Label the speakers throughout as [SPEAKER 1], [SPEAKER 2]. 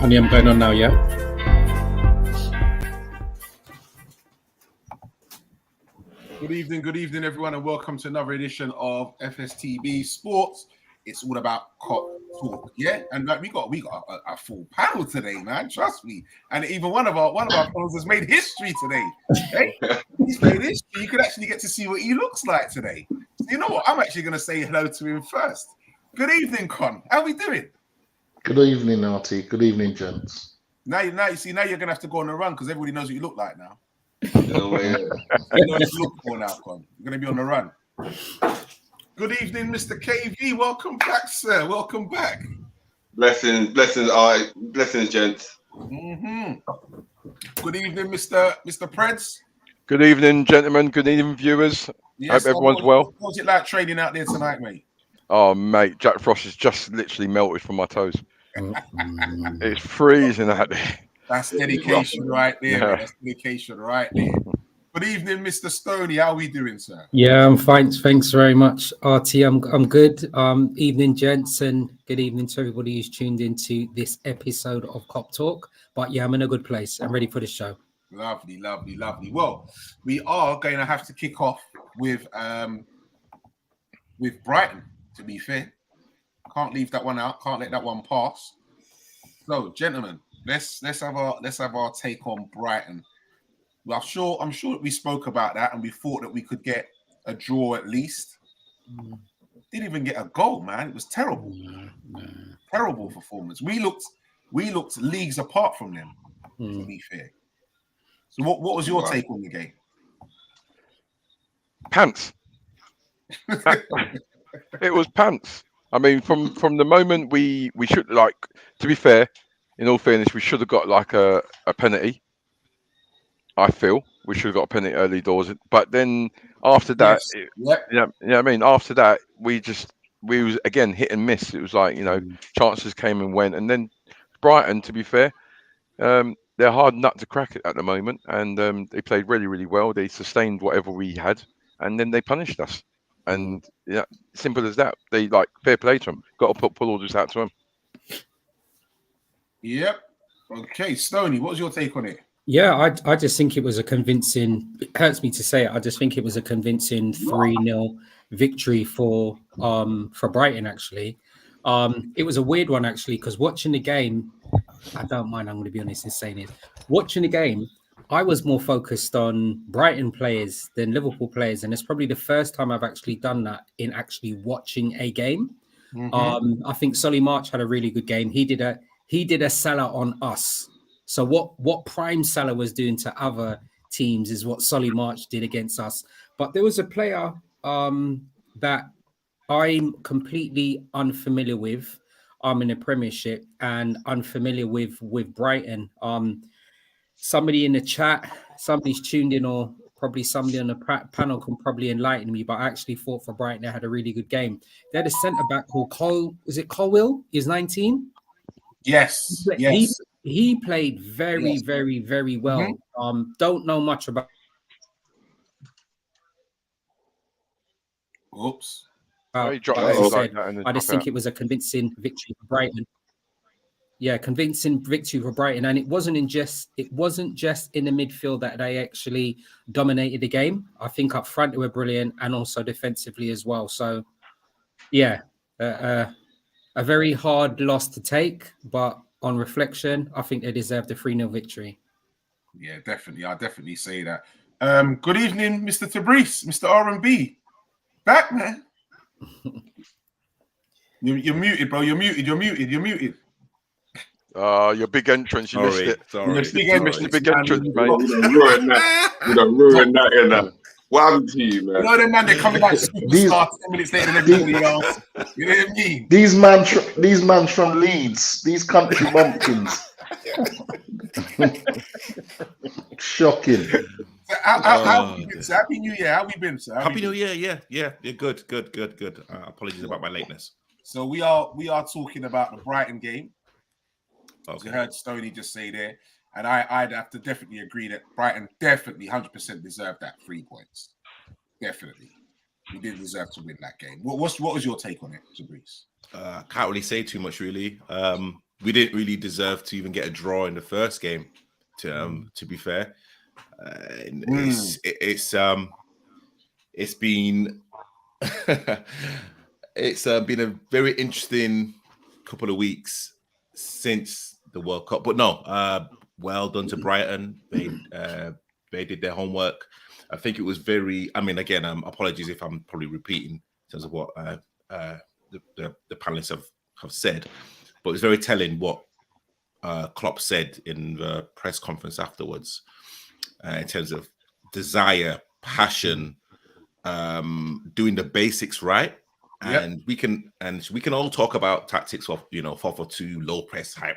[SPEAKER 1] Honey, I'm going on now, yeah?
[SPEAKER 2] Good evening, everyone, and welcome to another edition of FSTB Sports. It's all about Kop Talk, yeah. And like we got a full panel today, man. Trust me. And even one of our panels has made history today. Hey, he's made history. You could actually get to see what he looks like today. So you know what? I'm actually going to say hello to him first. Good evening, Con. How we doing?
[SPEAKER 3] Good evening, Artie. Good evening, gents.
[SPEAKER 2] Now you're going to have to go on a run because everybody knows what you look like now.
[SPEAKER 4] No way.
[SPEAKER 2] You know what you look for now, Con. You're going to be on the run. Good evening, Mr. KV. Welcome back, sir. Welcome back.
[SPEAKER 4] Blessings, gents.
[SPEAKER 2] Mm-hmm. Good evening, Mr. Preds.
[SPEAKER 5] Good evening, gentlemen. Good evening, viewers.
[SPEAKER 2] Yes,
[SPEAKER 5] hope everyone's well.
[SPEAKER 2] What was it like training out there tonight, mate?
[SPEAKER 5] Oh, mate, Jack Frost has just literally melted from my toes. It's freezing out there.
[SPEAKER 2] That's dedication right there. Yeah. That's dedication right there. Good evening, Mr. Stoney. How are we doing, sir?
[SPEAKER 1] Yeah, I'm fine. Thanks very much, RT. I'm good. Evening, gents, and good evening to everybody who's tuned into this episode of Kop Talk. But yeah, I'm in a good place. I'm ready for the show.
[SPEAKER 2] Lovely. Well, we are going to have to kick off with Brighton. To be fair, can't leave that one out. Can't let that one pass. So, gentlemen, let's have our take on Brighton. Well, I'm sure that we spoke about that and we thought that we could get a draw at least. Didn't even get a goal, man. It was terrible. Terrible performance. We looked leagues apart from them, to be fair. So what was your take on the game?
[SPEAKER 5] Pants. It was pants. I mean, from the moment we should, like, to be fair, in all fairness, we should have got like a penalty. I feel we should have got a penalty early doors, but then after that, I mean, after that, we was again hit and miss. It was like, chances came and went, and then Brighton, to be fair, they're a hard nut to crack at the moment, and they played really, really well. They sustained whatever we had, and then they punished us. And simple as that. They fair play to them. Got to pull all this out to them.
[SPEAKER 2] Yep. Okay, Stoney, what was your take on it?
[SPEAKER 1] Yeah, I just think it was a convincing. It hurts me to say it. I just think it was a convincing 3-0 victory for Brighton. Actually, it was a weird one actually because watching the game, I don't mind. I'm going to be honest in saying it. Watching the game, I was more focused on Brighton players than Liverpool players, and it's probably the first time I've actually done that in actually watching a game. Mm-hmm. I think Solly March had a really good game. He did a Salah on us. So what Prime Salah was doing to other teams is what Solly March did against us. But there was a player that I'm completely unfamiliar with. I'm in the Premiership and unfamiliar with Brighton. Somebody in the chat, somebody's tuned in, or probably somebody on the panel can probably enlighten me. But I actually thought for Brighton they had a really good game. They had a centre back called Colwill. He's 19.
[SPEAKER 2] Yes.
[SPEAKER 1] He played very, very, very well. Mm-hmm. Don't know much about.
[SPEAKER 2] Oops.
[SPEAKER 1] I just think it was a convincing victory for Brighton. Yeah, convincing victory for Brighton, and it wasn't just in the midfield that they actually dominated the game. I think up front they were brilliant, and also defensively as well. So, yeah, a very hard loss to take, but on reflection, I think they deserved a 3-0 victory.
[SPEAKER 2] Yeah, definitely. I'll definitely say that. Good evening, Mr. Tabrice, Mr. R&B. Back, man. You're muted, bro. You're muted.
[SPEAKER 5] Your big entrance, you missed it.
[SPEAKER 4] Sorry.
[SPEAKER 5] You missed the big entrance, mate.
[SPEAKER 4] You don't ruin that. What happened to you, man?
[SPEAKER 2] You know them man, they're coming like superstars 10 minutes later than everybody else. You know what I mean?
[SPEAKER 3] These man from Leeds, these country bumpkins. Shocking.
[SPEAKER 2] How have you been, sir? Happy New Year. How have we been, sir?
[SPEAKER 6] Happy New Year. Yeah. Good. Apologies about my lateness.
[SPEAKER 2] So we are talking about the Brighton game.
[SPEAKER 6] Okay.
[SPEAKER 2] As you heard Stoney just say there. And I'd have to definitely agree that Brighton definitely 100% deserved that 3 points. Definitely. We did deserve to win that game. What was your take on it, Tabrice?
[SPEAKER 6] Can't really say too much, really. we didn't really deserve to even get a draw in the first game. To be fair, it's been it's been a very interesting couple of weeks since the World Cup. But no, well done to Brighton. They did their homework. I think it was very. I mean, again, apologies if I'm probably repeating in terms of what the panelists have said, but it's very telling what Klopp said in the press conference afterwards in terms of desire, passion, doing the basics right. And we can all talk about tactics of 4-4-2, low press, high,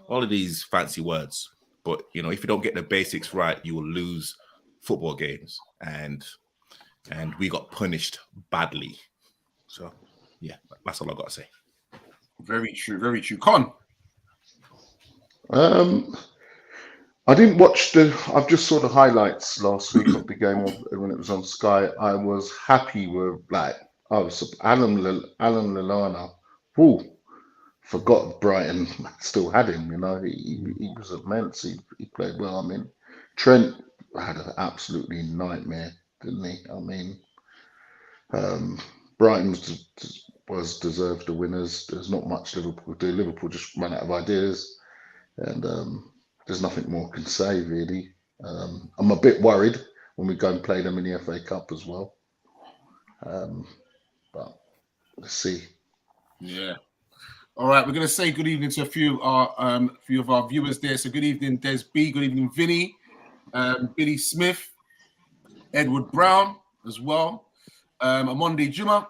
[SPEAKER 6] all of these fancy words. But if you don't get the basics right, you will lose football games. And we got punished badly. So yeah, that's all I got to say.
[SPEAKER 2] Very true, very true. Con.
[SPEAKER 3] I didn't watch I've just saw the highlights last week of the game when it was on Sky. I was happy with Alan Lallana. Forgot Brighton still had him. He was immense. He played well. I mean, Trent had an absolutely nightmare, didn't he? I mean, Brighton was deserved the winners. There's not much Liverpool could do. Liverpool just ran out of ideas, and there's nothing more can say really. I'm a bit worried when we go and play them in the FA Cup as well, but let's see.
[SPEAKER 2] Yeah. All right, we're going to say good evening to a few of our viewers there. So good evening, Des B. Good evening, Vinny, Billy Smith, Edward Brown as well, Amonde Juma.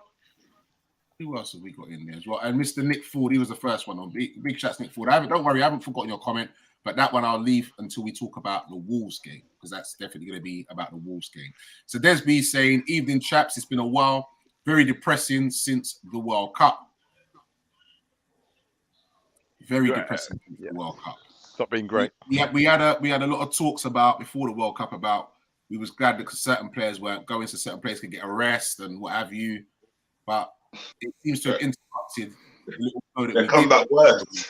[SPEAKER 2] Who else have we got in there as well? And Mr. Nick Ford, he was the first one on. Big shouts, Nick Ford. Don't worry, I haven't forgotten your comment, but that one I'll leave until we talk about the Wolves game, because that's definitely going to be about the Wolves game. So Des B saying, evening, chaps. It's been a while. Very depressing since the World Cup. Very depressing since the World Cup.
[SPEAKER 5] It's not been great.
[SPEAKER 2] We had a lot of talks about before the World Cup about we was glad that certain players weren't going, so certain players could get a rest and what have you. But it seems to have interrupted the little flow that
[SPEAKER 4] they come back worse.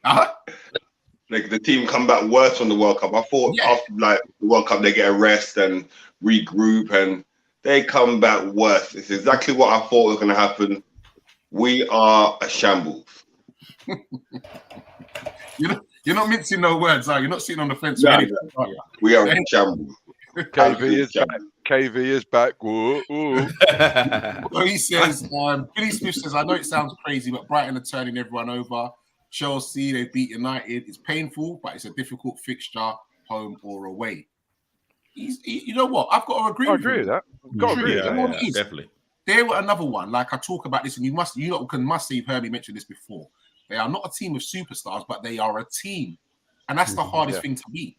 [SPEAKER 4] Like the team come back worse from the World Cup. I thought after the World Cup they get a rest and regroup, and they come back worse. It's exactly what I thought was going to happen. We are a shambles.
[SPEAKER 2] You're not mixing no words, are you? You're not sitting on the fence.
[SPEAKER 4] We are a shambles.
[SPEAKER 5] KV is back. Whoa,
[SPEAKER 2] So he says, Billy Smith says, I know it sounds crazy, but Brighton are turning everyone over. Chelsea, they beat United. It's painful, but it's a difficult fixture, home or away. You know what? I've got to agree with
[SPEAKER 5] that.
[SPEAKER 6] Definitely.
[SPEAKER 2] They were another one. Like I talk about this, and you must say you've heard me mention this before. They are not a team of superstars, but they are a team, and that's the hardest thing to beat.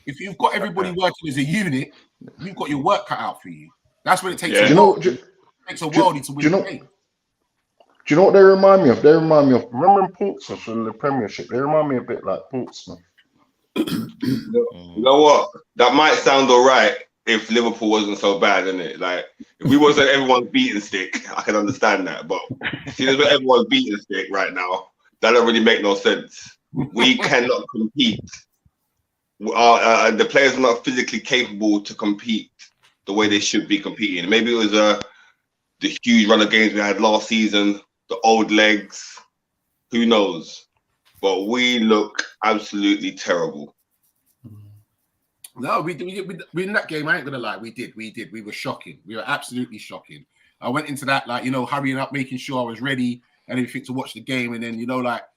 [SPEAKER 2] If you've got everybody working as a unit, you've got your work cut out for you. That's what it takes. Takes a worldie to win the game.
[SPEAKER 3] Do you know what they remind me of? They remind me of, remember in Portsmouth in the Premiership? They remind me a bit like Portsmouth.
[SPEAKER 4] You know what? That might sound all right if Liverpool wasn't so bad, isn't it? Like, if we wasn't everyone's beating stick, I can understand that. But seeing as we're everyone's beating stick right now, that don't really make no sense. We cannot compete. The players are not physically capable to compete the way they should be competing. Maybe it was the huge run of games we had last season, the old legs, who knows? But we look absolutely terrible.
[SPEAKER 2] No, we in that game, I ain't gonna lie, we did. We were shocking. We were absolutely shocking. I went into that hurrying up, making sure I was ready and everything to watch the game, and then you got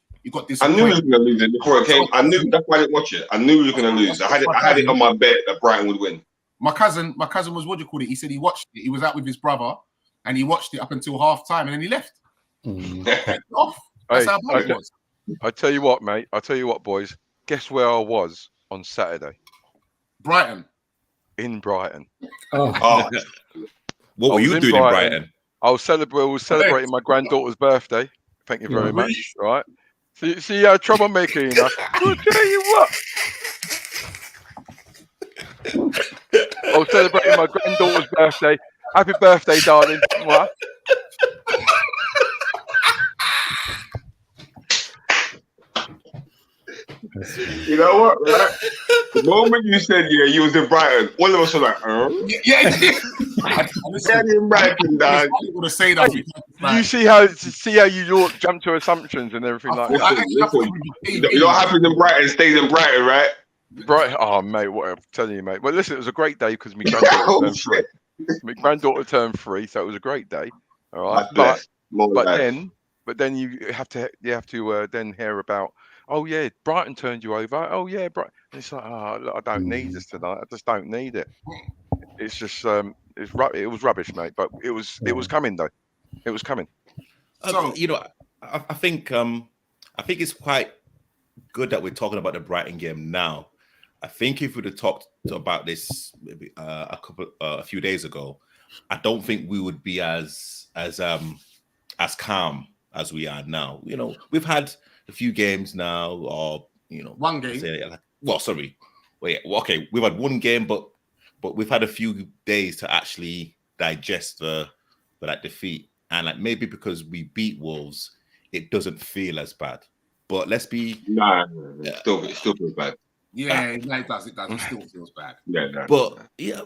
[SPEAKER 2] this.
[SPEAKER 4] I knew we were gonna lose it before it came. I knew, that's why I didn't watch it. I knew we were gonna lose. I had it on my bet that Brighton would win.
[SPEAKER 2] My cousin was, what do you call it? He said he watched it. He was out with his brother, and he watched it up until half time, and then he left. Off. That's how bad it was.
[SPEAKER 5] I tell you what, mate. I tell you what, boys. Guess where I was on Saturday?
[SPEAKER 2] Brighton.
[SPEAKER 5] In Brighton.
[SPEAKER 6] Oh. What were you doing in Brighton?
[SPEAKER 5] I was celebrating my granddaughter's birthday. Thank you very much. Right. See how troublemaker, you know. I'll tell you what. I was celebrating my granddaughter's birthday. Happy birthday, darling. What?
[SPEAKER 4] You know what? Right? The moment you said you was in Brighton, all of us were like,
[SPEAKER 2] Yeah.
[SPEAKER 4] They're in Brighton, dog.
[SPEAKER 2] People to say that.
[SPEAKER 5] You see how you jump to assumptions and everything like that.
[SPEAKER 4] Listen. You know what happens in Brighton stays in Brighton, right?
[SPEAKER 5] Brighton, oh mate, what I'm telling you, mate. Well, listen, it was a great day because my granddaughter turned 3, so it was a great day. All right, but then you have to then hear about, oh yeah, Brighton turned you over. Oh yeah, Brighton. And it's like, oh, look, I don't need this tonight. I just don't need it. It's just it was rubbish, mate. But it was coming though. It was coming.
[SPEAKER 6] So I think it's quite good that we're talking about the Brighton game now. I think if we'd have talked about this maybe a few days ago, I don't think we would be as calm as we are now. We've had a few games now, or
[SPEAKER 2] one game.
[SPEAKER 6] We've had one game, but we've had a few days to actually digest that defeat, and maybe because we beat Wolves, it doesn't feel as bad. But let's be
[SPEAKER 4] it still feels bad.
[SPEAKER 2] Yeah, it does. It does. It still feels bad.
[SPEAKER 4] Yeah,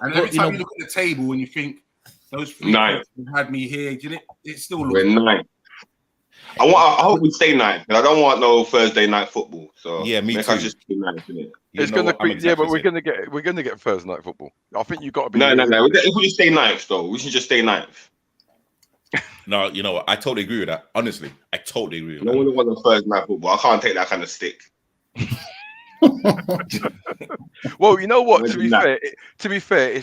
[SPEAKER 2] and every time you look at the table and you think those 3 points had me here, it still looks.
[SPEAKER 4] We're 9th. I hope we stay 9th, but I don't want no Thursday night football. So
[SPEAKER 6] yeah, me too.
[SPEAKER 4] I just be 9th, innit?
[SPEAKER 5] It's going to be but we're going to get Thursday night football. I think you've got to be.
[SPEAKER 4] No. If we stay 9th, though, we should just stay 9th.
[SPEAKER 6] No, you know what? I totally agree with that. Honestly, I totally agree with
[SPEAKER 4] that. No one wants Thursday night football. I can't take that kind of stick.
[SPEAKER 5] Well, you know what? To be fair,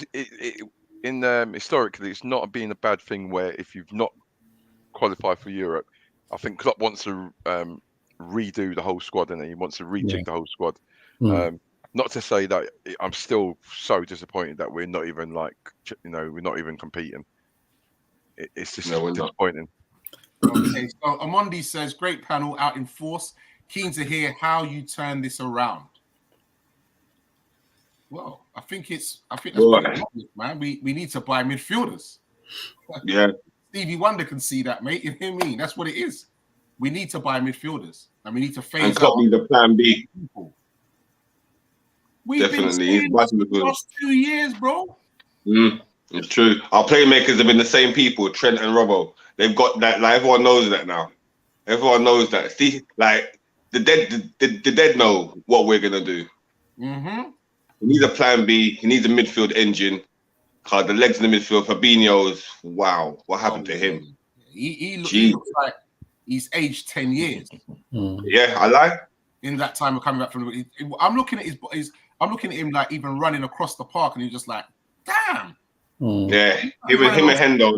[SPEAKER 5] historically, it's not been a bad thing where if you've not qualified for Europe, I think Klopp wants to redo the whole squad, and he wants to rejig the whole squad. Not to say that I'm still so disappointed that we're not even we're not even competing. It's just disappointing.
[SPEAKER 2] Okay, so Amondi says, "Great panel out in force. Keen to hear how you turn this around." Well, I think that's man. We need to buy midfielders.
[SPEAKER 4] Yeah,
[SPEAKER 2] Stevie Wonder can see that, mate. You hear me? That's what it is. We need to buy midfielders, and we need to phase out.
[SPEAKER 4] And the plan B.
[SPEAKER 2] We've
[SPEAKER 4] definitely
[SPEAKER 2] been the last 2 years, bro.
[SPEAKER 4] It's true. Our playmakers have been the same people, Trent and Robbo. They've got that. Like, everyone knows that now. Everyone knows that. See, like the dead know what we're gonna do. He needs a plan B. He needs a midfield engine. Cause the legs in the midfield, Fabinho's. Wow, what happened to him?
[SPEAKER 2] He looks like he's aged 10 years.
[SPEAKER 4] Yeah, I lie.
[SPEAKER 2] In that time of coming back from I'm looking at him like even running across the park, and he's just like, damn.
[SPEAKER 4] Yeah, him and Hendo,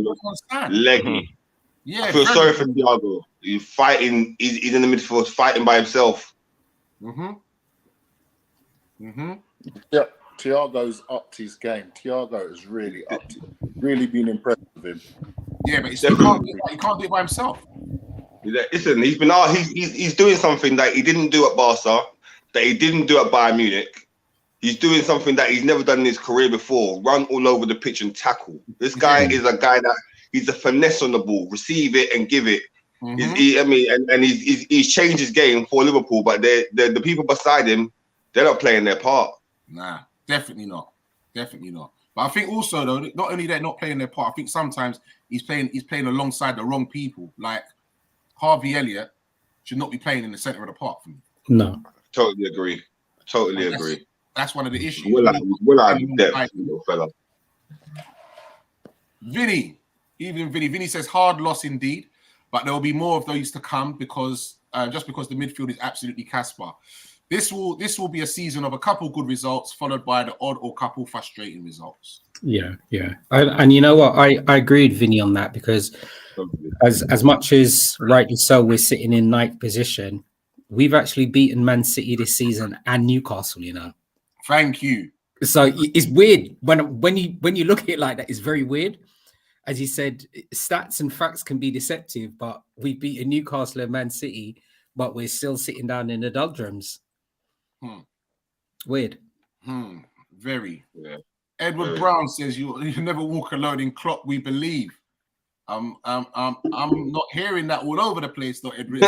[SPEAKER 4] leggy.
[SPEAKER 2] Yeah,
[SPEAKER 4] I feel sorry for Thiago. He's fighting. He's in the midfield, fighting by himself.
[SPEAKER 3] Yeah, Thiago's upped his game. Thiago has really upped it. Really been impressed with him.
[SPEAKER 2] Yeah, but he can't do it by himself.
[SPEAKER 4] Listen, he's doing something that he didn't do at Barca, that he didn't do at Bayern Munich. He's doing something that he's never done in his career before: run all over the pitch and tackle. This guy is a guy that he's a finesse on the ball, receive it and give it. He's changed his game for Liverpool, but the people beside him, they're not playing their part.
[SPEAKER 2] Nah, definitely not. Definitely not. But I think also though, not only they're not playing their part, I think sometimes he's playing alongside the wrong people. Like Harvey Elliott should not be playing in the center of the park for me.
[SPEAKER 1] No.
[SPEAKER 4] Totally agree. Agree.
[SPEAKER 2] That's one of the issues.
[SPEAKER 4] Will I depth, little fella.
[SPEAKER 2] Vinny says hard loss indeed, but there will be more of those to come because just because the midfield is absolutely Casper. This will be a season of a couple good results followed by the odd or couple frustrating results.
[SPEAKER 1] Yeah. And you know what? I agree with Vinny on that, because as much as rightly so we're sitting in 9th position, we've actually beaten Man City this season and Newcastle,
[SPEAKER 2] Thank you.
[SPEAKER 1] So it's weird when you look at it like that. It's very weird. As you said, stats and facts can be deceptive, but we've beaten Newcastle and Man City, but we're still sitting down in the doldrums. Weird.
[SPEAKER 2] Very.
[SPEAKER 4] Yeah.
[SPEAKER 2] Edward Brown says you never walk alone in Klopp, we believe. I'm not hearing that all over the place, though, Edwin.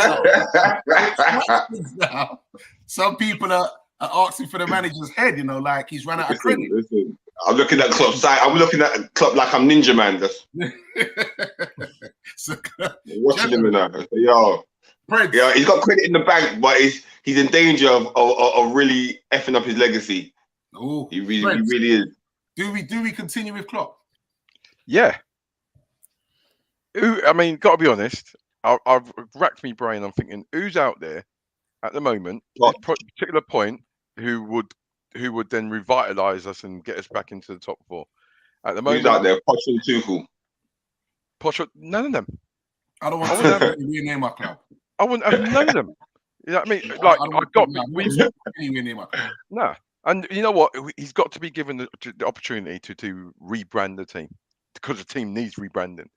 [SPEAKER 2] Now, some people are asking for the manager's head, like he's run out of credit.
[SPEAKER 4] Listen. I'm looking at Klopp's side. I'm looking at Klopp like I'm Ninja Man. Just watching him now. Yo, yeah, he's got credit in the bank, but he's in danger of really effing up his legacy.
[SPEAKER 2] Oh,
[SPEAKER 4] he really is.
[SPEAKER 2] Do we continue with Klopp?
[SPEAKER 5] Yeah. I mean, got to be honest. I've racked my brain. I'm thinking, who's out there at the moment, at this particular point, who would then revitalise us and get us back into the top four? At the moment,
[SPEAKER 4] who's out there? Poch and Tuchel.
[SPEAKER 5] None of them.
[SPEAKER 2] I don't want to rename my club.
[SPEAKER 5] I wouldn't have none of them. You know what I mean? Like no. And you know what? He's got to be given the opportunity to rebrand the team, because the team needs rebranding.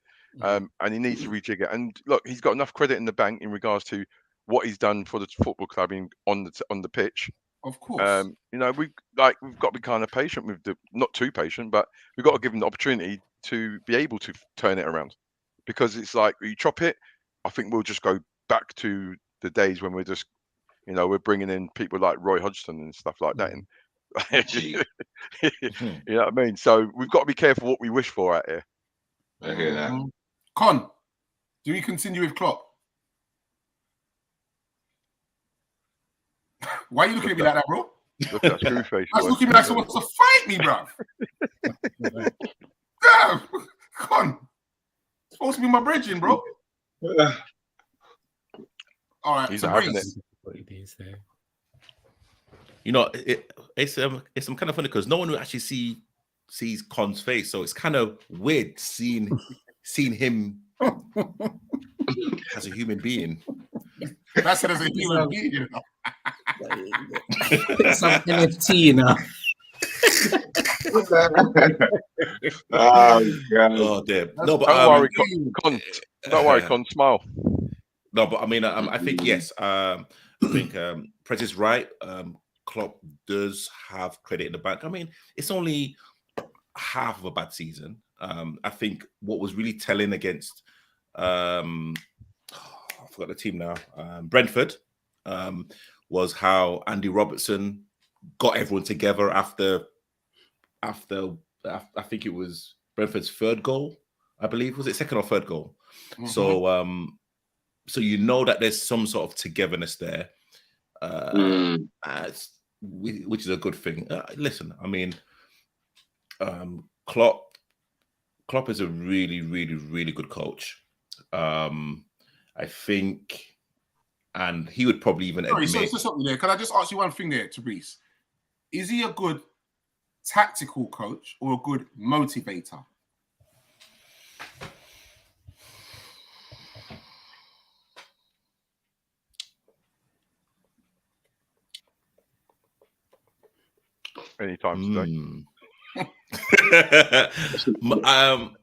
[SPEAKER 5] And he needs to rejig it. And look, he's got enough credit in the bank in regards to what he's done for the football club on the pitch.
[SPEAKER 2] Of course.
[SPEAKER 5] We've got to be kind of patient with not too patient, but we've got to give him the opportunity to be able to turn it around. Because it's like, you chop it, I think we'll just go back to the days when we're just, we're bringing in people like Roy Hodgson and stuff like that. And you know what I mean? So we've got to be careful what we wish for out here.
[SPEAKER 4] I hear that.
[SPEAKER 2] Con, do we continue with Klopp? Why are you looking at me like that, bro?
[SPEAKER 5] Look at that screw face.
[SPEAKER 2] That's looking at me like someone wants to fight me, bro. Damn, Con. Supposed to be my bridging, bro. All right,
[SPEAKER 5] he's
[SPEAKER 2] so
[SPEAKER 5] having it.
[SPEAKER 6] It's kind of funny because no one will actually sees Con's face, so it's kind of weird seeing him as a human being.
[SPEAKER 2] That's it, as a human being.
[SPEAKER 1] Some NFT,
[SPEAKER 6] Oh, damn. No, but
[SPEAKER 5] don't worry, Con. Don't worry, Con. Smile.
[SPEAKER 6] No, but I mean, I think yes. I think Prez is right. Klopp does have credit in the bank. I mean, it's only half of a bad season. I think what was really telling against I forgot the team now, Brentford, was how Andy Robertson got everyone together after I think it was Brentford's third goal, I believe. Was it second or third goal? Mm-hmm. So that there's some sort of togetherness there, which is a good thing. Listen, I mean, Klopp is a really, really, really good coach. I think, and he would probably even admit.
[SPEAKER 2] So something there. Can I just ask you one thing there, Tabrice? Is he a good tactical coach or a good motivator?
[SPEAKER 5] Anytime today.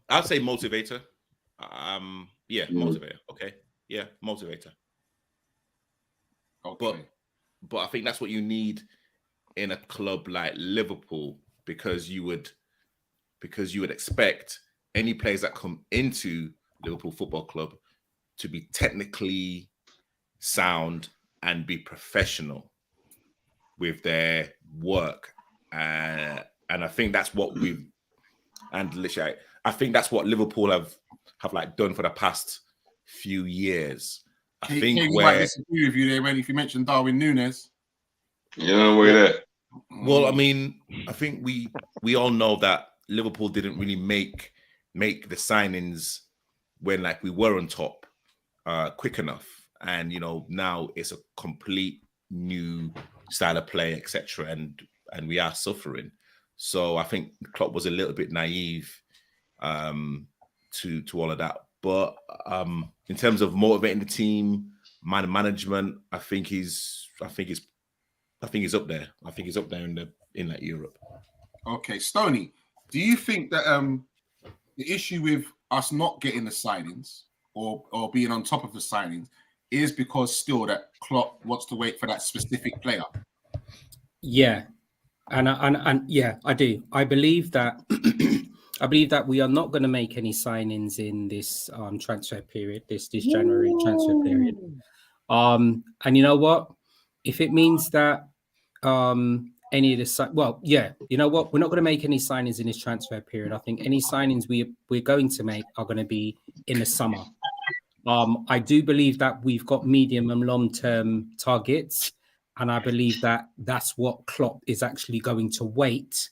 [SPEAKER 6] I'd say motivator. Motivator. Okay. Yeah, motivator.
[SPEAKER 2] Okay.
[SPEAKER 6] But I think that's what you need in a club like Liverpool, because you would expect any players that come into Liverpool Football Club to be technically sound and be professional with their work. And I think that's what I think that's what Liverpool have like done for the past few years. I
[SPEAKER 2] might disagree with you there, man, if you mentioned Darwin Núñez.
[SPEAKER 4] Yeah, we're there.
[SPEAKER 6] Well, I mean, I think we all know that Liverpool didn't really make the signings when like we were on top quick enough, and now it's a complete new style of play, etc. And we are suffering. So I think Klopp was a little bit naive to all of that. But in terms of motivating the team, management, I think he's up there. I think he's up there in like Europe.
[SPEAKER 2] Okay, Stoney, do you think that the issue with us not getting the signings or being on top of the signings is because still that Klopp wants to wait for that specific player?
[SPEAKER 1] Yeah. And yeah, I do. I believe that I believe that we are not going to make any signings in this transfer period, this January transfer period. And you know what? If it means that any of the well, yeah, you know what? We're not going to make any signings in this transfer period. I think any signings we're going to make are going to be in the summer. I do believe that we've got medium and long-term targets, and I believe that that's what Klopp is actually going to wait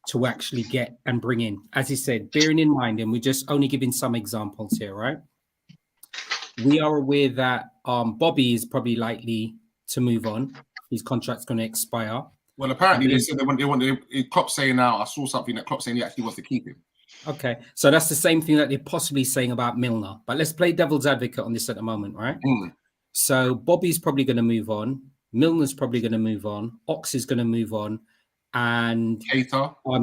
[SPEAKER 1] to actually get and bring in. As he said, bearing in mind, and we're just only giving some examples here, right? We are aware that Bobby is probably likely to move on. His contract's going to expire.
[SPEAKER 2] Well, apparently they said they want Klopp saying now. I saw something that Klopp saying he actually wants to keep him.
[SPEAKER 1] Okay, so that's the same thing that they're possibly saying about Milner. But let's play devil's advocate on this at the moment, right? So Bobby's probably going to move on. Milner's probably going to move on. Ox is going to move on, and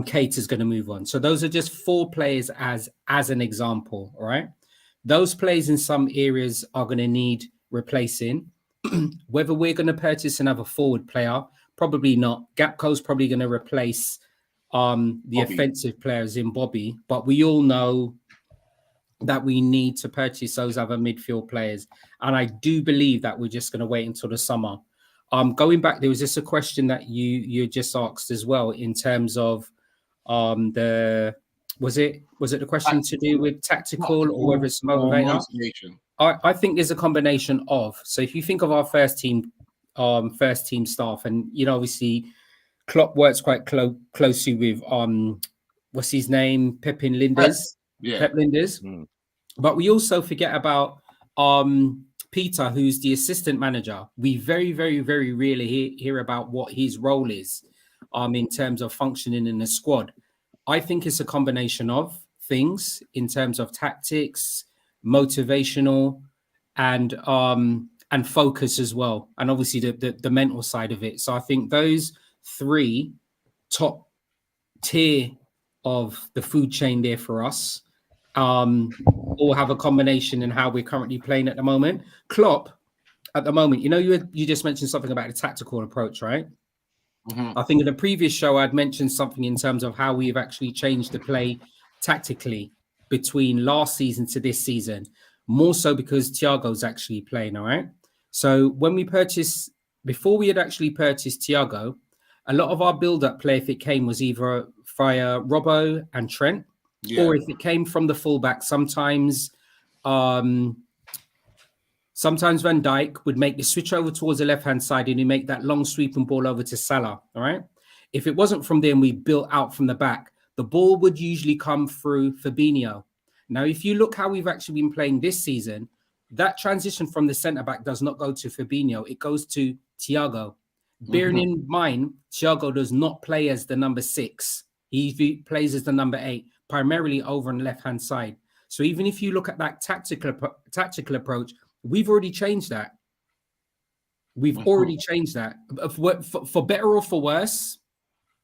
[SPEAKER 1] Keita's going to move on. So those are just 4 players as an example, all right? Those players in some areas are going to need replacing. Whether we're going to purchase another forward player, probably not. Gapco's probably going to replace the Bobby. Offensive players in Bobby, but we all know that we need to purchase those other midfield players. And I do believe that we're just going to wait until the summer. Going back, there was just a question that you just asked as well in terms of was it the question to do with tactical or whether it's motivation? I think there's a combination of. So if you think of our first team staff, and obviously Klopp works quite closely with what's his name, Pep Linders. Pep Linders. But we also forget about Peter, who's the assistant manager. We very, very, very rarely hear about what his role is in terms of functioning in the squad. I think it's a combination of things in terms of tactics, motivational, and focus as well, and obviously the mental side of it. So I think those 3 top tier of the food chain there for us all have a combination in how we're currently playing at the moment. Klopp, at the moment, you just mentioned something about the tactical approach, right? I think in the previous show, I'd mentioned something in terms of how we've actually changed the play tactically between last season to this season, more so because Thiago's actually playing, all right? So when before we had actually purchased Thiago, a lot of our build-up play, if it came, was either via Robbo and Trent, or if it came from the fullback, sometimes Van Dijk would make the switch over towards the left-hand side and he'd make that long sweeping ball over to Salah, all right? If it wasn't from there and we built out from the back, the ball would usually come through Fabinho. Now, if you look how we've actually been playing this season, that transition from the centre-back does not go to Fabinho. It goes to Thiago. Bearing in mind, Thiago does not play as the number 6. He plays as the number 8, primarily over on the left-hand side. So even if you look at that tactical approach, we've already changed that. We've already changed that. For better or for worse,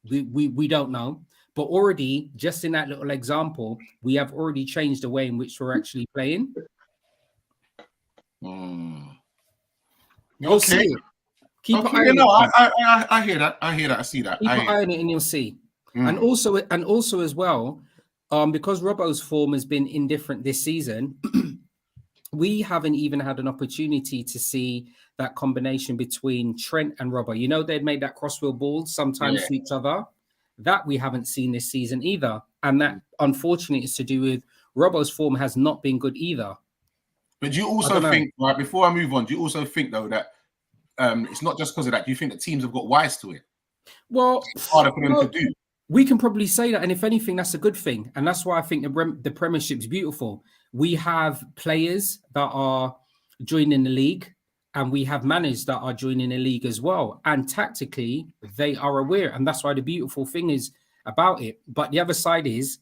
[SPEAKER 1] we don't know. But already, just in that little example, we have already changed the way in which we're actually playing. You'll see it. Keep an eye on it.
[SPEAKER 2] I hear that. I see that.
[SPEAKER 1] Keep an eye on it and you'll see. And also as well, because Robbo's form has been indifferent this season, we haven't even had an opportunity to see that combination between Trent and Robbo. They'd made that crossfield ball sometimes to each other. That we haven't seen this season either. And that, unfortunately, is to do with Robbo's form has not been good either.
[SPEAKER 2] But do you also think, right, before I move on, do you also think, though, that it's not just because of that? Do you think that teams have got wise to it?
[SPEAKER 1] Well,
[SPEAKER 2] it's harder for them to do.
[SPEAKER 1] We can probably say that. And if anything, that's a good thing. And that's why I think the Premiership is beautiful. We have players that are joining the league, and we have managers that are joining the league as well. And tactically, they are aware. And that's why the beautiful thing is about it. But the other side is,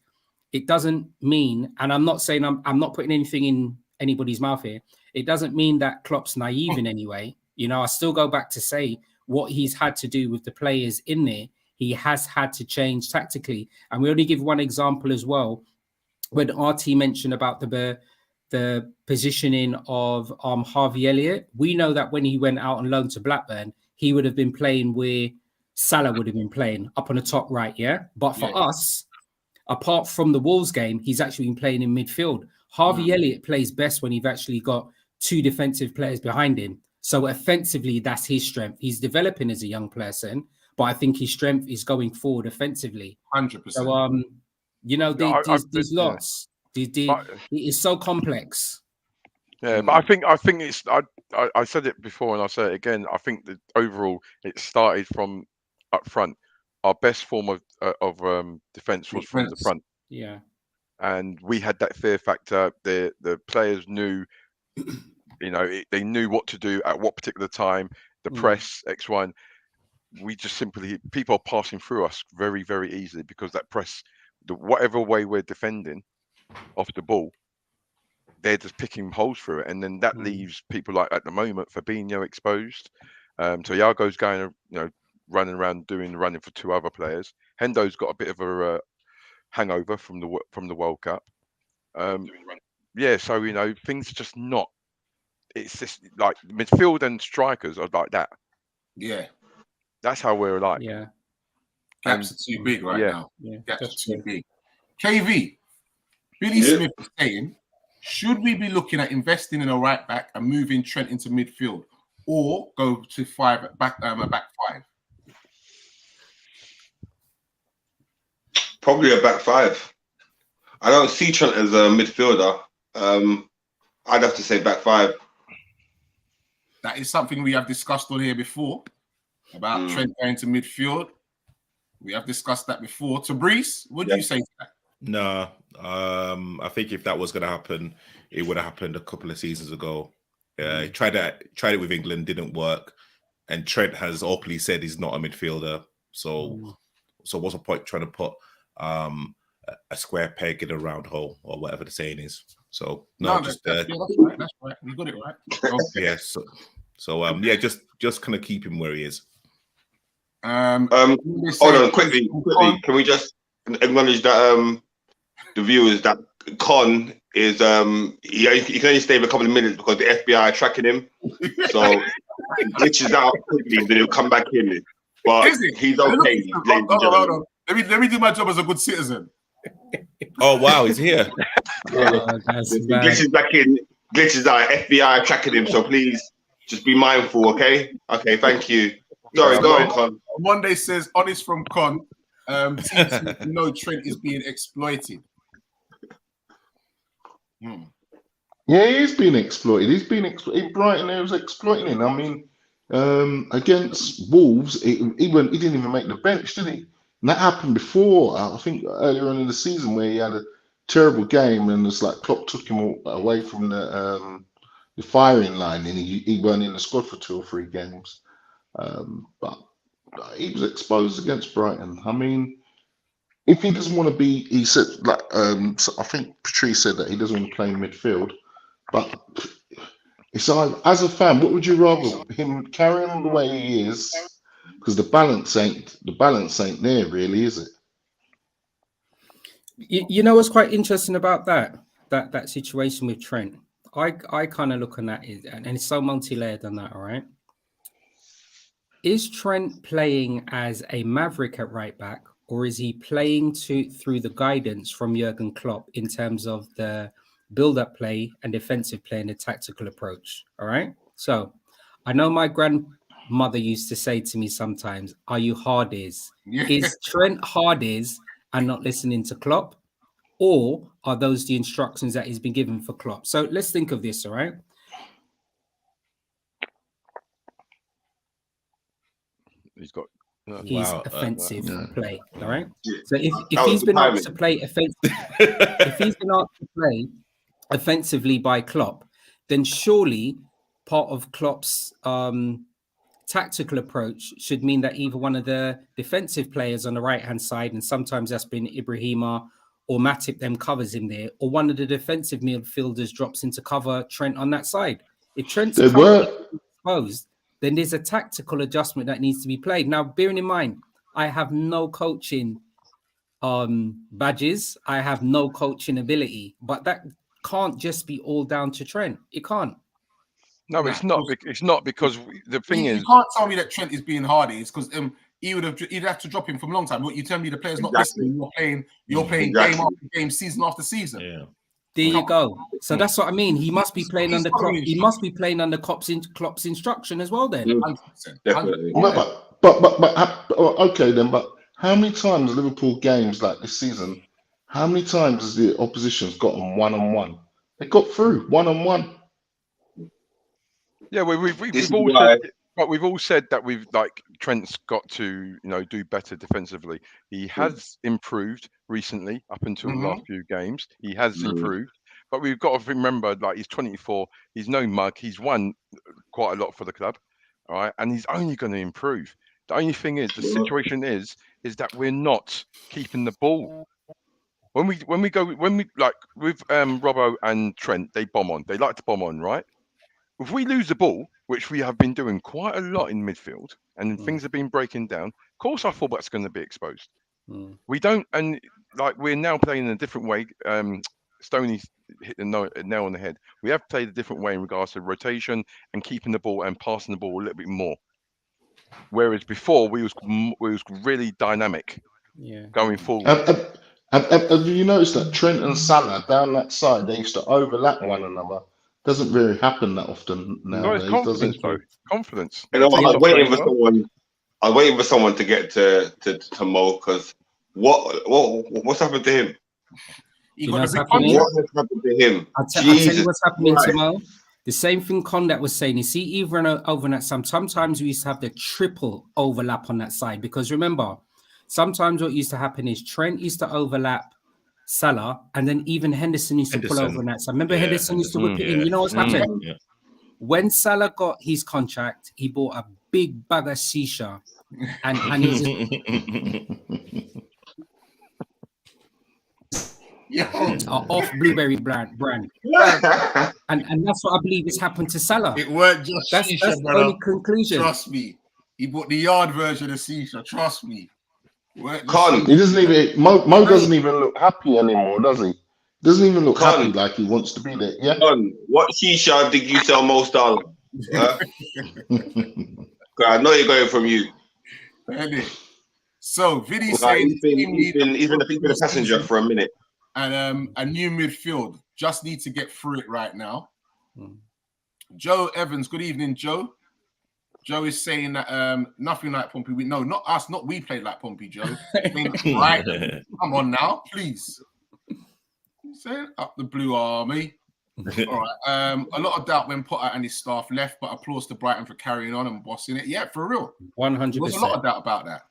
[SPEAKER 1] it doesn't mean, and I'm not saying I'm not putting anything in anybody's mouth here. It doesn't mean that Klopp's naive in any way. I still go back to say what he's had to do with the players in there. He has had to change tactically. And we only give one example as well. When RT mentioned about the positioning of Harvey Elliott, we know that when he went out on loan to Blackburn, he would have been playing where Salah would have been playing, up on the top right, yeah? But for us, apart from the Wolves game, he's actually been playing in midfield. Harvey Elliott plays best when you've actually got two defensive players behind him. So offensively, that's his strength. He's developing as a young person, but I think his strength is going forward offensively.
[SPEAKER 2] 100%.
[SPEAKER 1] So, you know, these lots, it is so complex.
[SPEAKER 5] Yeah, but I think it's. I said it before and I say it again. I think that overall it started from up front. Our best form of defense was from the front.
[SPEAKER 1] Yeah,
[SPEAKER 5] and we had that fear factor. The players knew, they knew what to do at what particular time. The press X1. We just simply people are passing through us very, very easily because that press, whatever way we're defending off the ball, they're just picking holes through it, and then that leaves people like at the moment Fabinho exposed. So Iago's going, running around running for two other players. Hendo's got a bit of a hangover from the World Cup. So things are just not. It's just like midfield and strikers are like that.
[SPEAKER 2] Yeah,
[SPEAKER 5] that's how we're like.
[SPEAKER 1] Yeah,
[SPEAKER 2] gaps are too big now.
[SPEAKER 1] Yeah,
[SPEAKER 2] gaps are too big. KV, Billy Smith is saying, should we be looking at investing in a right back and moving Trent into midfield, or go to a back five?
[SPEAKER 4] Probably a back five. I don't see Trent as a midfielder. I'd have to say back five.
[SPEAKER 2] That is something we have discussed on here before about Trent going to midfield. We have discussed that before. Tabrice, what do you say to that?
[SPEAKER 6] No, I think if that was going to happen, it would have happened a couple of seasons ago. He tried it with England, didn't work, and Trent has openly said he's not a midfielder. So what's the point trying to put a square peg in a round hole, or whatever the saying is? So
[SPEAKER 2] that's right. You got it right. Okay.
[SPEAKER 6] Yeah. So just kind of keep him where he is.
[SPEAKER 4] Hold on, quickly. Can we just acknowledge that the viewers that Con is he can only stay for a couple of minutes because the FBI are tracking him. So he glitches out quickly, then he'll come back in. But he's okay.
[SPEAKER 2] Hold on. Let me do my job as a good citizen.
[SPEAKER 6] Oh wow, he's here.
[SPEAKER 4] Glitches back in, glitches out. FBI tracking him, so please just be mindful, okay? Okay, thank you. Sorry, go on, Con.
[SPEAKER 2] Monday says, honest from Con, no Trent is being exploited.
[SPEAKER 3] Yeah, he is being exploited. He's been exploited. Brighton, he was exploiting him. I mean, against Wolves, he didn't even make the bench, did he? And that happened before, I think earlier on in the season, where he had a terrible game and it's like Klopp took him away from the firing line, and he weren't in the squad for 2 or 3 games. But he was exposed against Brighton. I mean, if he doesn't want to be, he said, like, I think Patrice said that he doesn't want to play in midfield. But it's as a fan, what would you rather, him carrying on the way he is? Because the balance ain't there, really, is it?
[SPEAKER 1] You know what's quite interesting about that situation with Trent? I kind of look on that, and it's so multi-layered on that, all right? Is Trent playing as a maverick at right back, or is he playing through the guidance from Jurgen Klopp in terms of the build-up play and defensive play and the tactical approach? All right. So I know my grandmother used to say to me sometimes, "Are you Hardies?"
[SPEAKER 2] Yeah.
[SPEAKER 1] Is Trent Hardies and not listening to Klopp, or are those the instructions that he's been given for Klopp? So let's think of this. All right. He's offensive play, all right. So if he's been asked to play if he's been asked to play offensively by Klopp, then surely part of Klopp's tactical approach should mean that either one of the defensive players on the right hand side, and sometimes that's been Ibrahima or Matip, them covers him there, or one of the defensive midfielders drops into cover Trent on that side. If Trent's exposed, then there's a tactical adjustment that needs to be played. Now, bearing in mind, I have no coaching badges. I have no coaching ability, but that can't just be all down to Trent. It can't.
[SPEAKER 5] No, it's not. It's not, because the thing is,
[SPEAKER 2] you can't tell me that Trent is being hardy. It's because he'd have to drop him from a long time. What you tell me, the player's not
[SPEAKER 4] Exactly.
[SPEAKER 2] listening. You're playing
[SPEAKER 4] Exactly.
[SPEAKER 2] game after game, season after season.
[SPEAKER 6] Yeah.
[SPEAKER 1] There you go. So that's what I mean. He must be playing under Klopp.
[SPEAKER 2] following
[SPEAKER 1] He must be playing under Klopp's instruction as well. Then
[SPEAKER 2] 100%.
[SPEAKER 4] Definitely.
[SPEAKER 3] But okay then. But how many times Liverpool games like this season? How many times has the opposition's gotten 1-on-1? They got through 1-on-1.
[SPEAKER 5] Yeah, we've
[SPEAKER 4] This
[SPEAKER 5] all
[SPEAKER 4] is why-
[SPEAKER 5] said, but we've all said that we've like Trent's got to do better defensively. He has improved recently up until the last few games. He has improved, but we've got to remember, like, he's 24. He's no mug. He's won quite a lot for the club, all right, and he's only going to improve. The only thing is, the situation is that we're not keeping the ball. When we like with Robbo and Trent, they bomb on. They like to bomb on, right? If we lose the ball, which we have been doing quite a lot in midfield, and things have been breaking down, of course our fullback's going to be exposed. We don't, and like we're now playing in a different way. Stoney hit the nail on the head. We have played a different way in regards to rotation and keeping the ball and passing the ball a little bit more. Whereas before we was really dynamic, going forward.
[SPEAKER 3] Have you noticed that Trent and Salah down that side, they used to overlap one another? Doesn't really happen that often nowadays, does it?
[SPEAKER 5] Confidence.
[SPEAKER 4] You know what? I was waiting for someone to get to Mo, because what's happened to him?
[SPEAKER 1] What's
[SPEAKER 2] happening?
[SPEAKER 4] What has happened to him?
[SPEAKER 1] I'll tell you what's happening to Mo. The same thing Condat was saying. You see, even over that sometimes we used to have the triple overlap on that side, because remember, sometimes what used to happen is Trent used to overlap Salah, and then even Henderson used to pull over on that side. Remember, Henderson used to whip it in. You know what's happened?
[SPEAKER 6] Yeah.
[SPEAKER 1] When Salah got his contract, he bought a big bag of shisha, and he just off blueberry brand. And that's what I believe has happened to Salah.
[SPEAKER 2] It weren't just
[SPEAKER 1] that's
[SPEAKER 2] shisha,
[SPEAKER 1] the
[SPEAKER 2] brother.
[SPEAKER 1] only conclusion.
[SPEAKER 2] Trust me. He bought the yard version of shisha. Trust me.
[SPEAKER 3] He doesn't even. Mo doesn't even look happy anymore, does he? Doesn't even look happy like he wants to be there. Yeah.
[SPEAKER 4] What shisha did you sell most on? I know you're going from you.
[SPEAKER 2] So Vinny saying
[SPEAKER 4] he's been a passenger for a minute.
[SPEAKER 2] And a new midfield. Just need to get through it right now. Joe Evans, good evening, Joe. Joe is saying that nothing like Pompey. No, not us. Not we played like Pompey, Joe. Right? Come on now, please. Saying up the Blue Army. All right. A lot of doubt when Potter and his staff left, but applause to Brighton for carrying on and bossing it. Yeah, for real.
[SPEAKER 1] 100%.
[SPEAKER 2] There's a lot of doubt about that.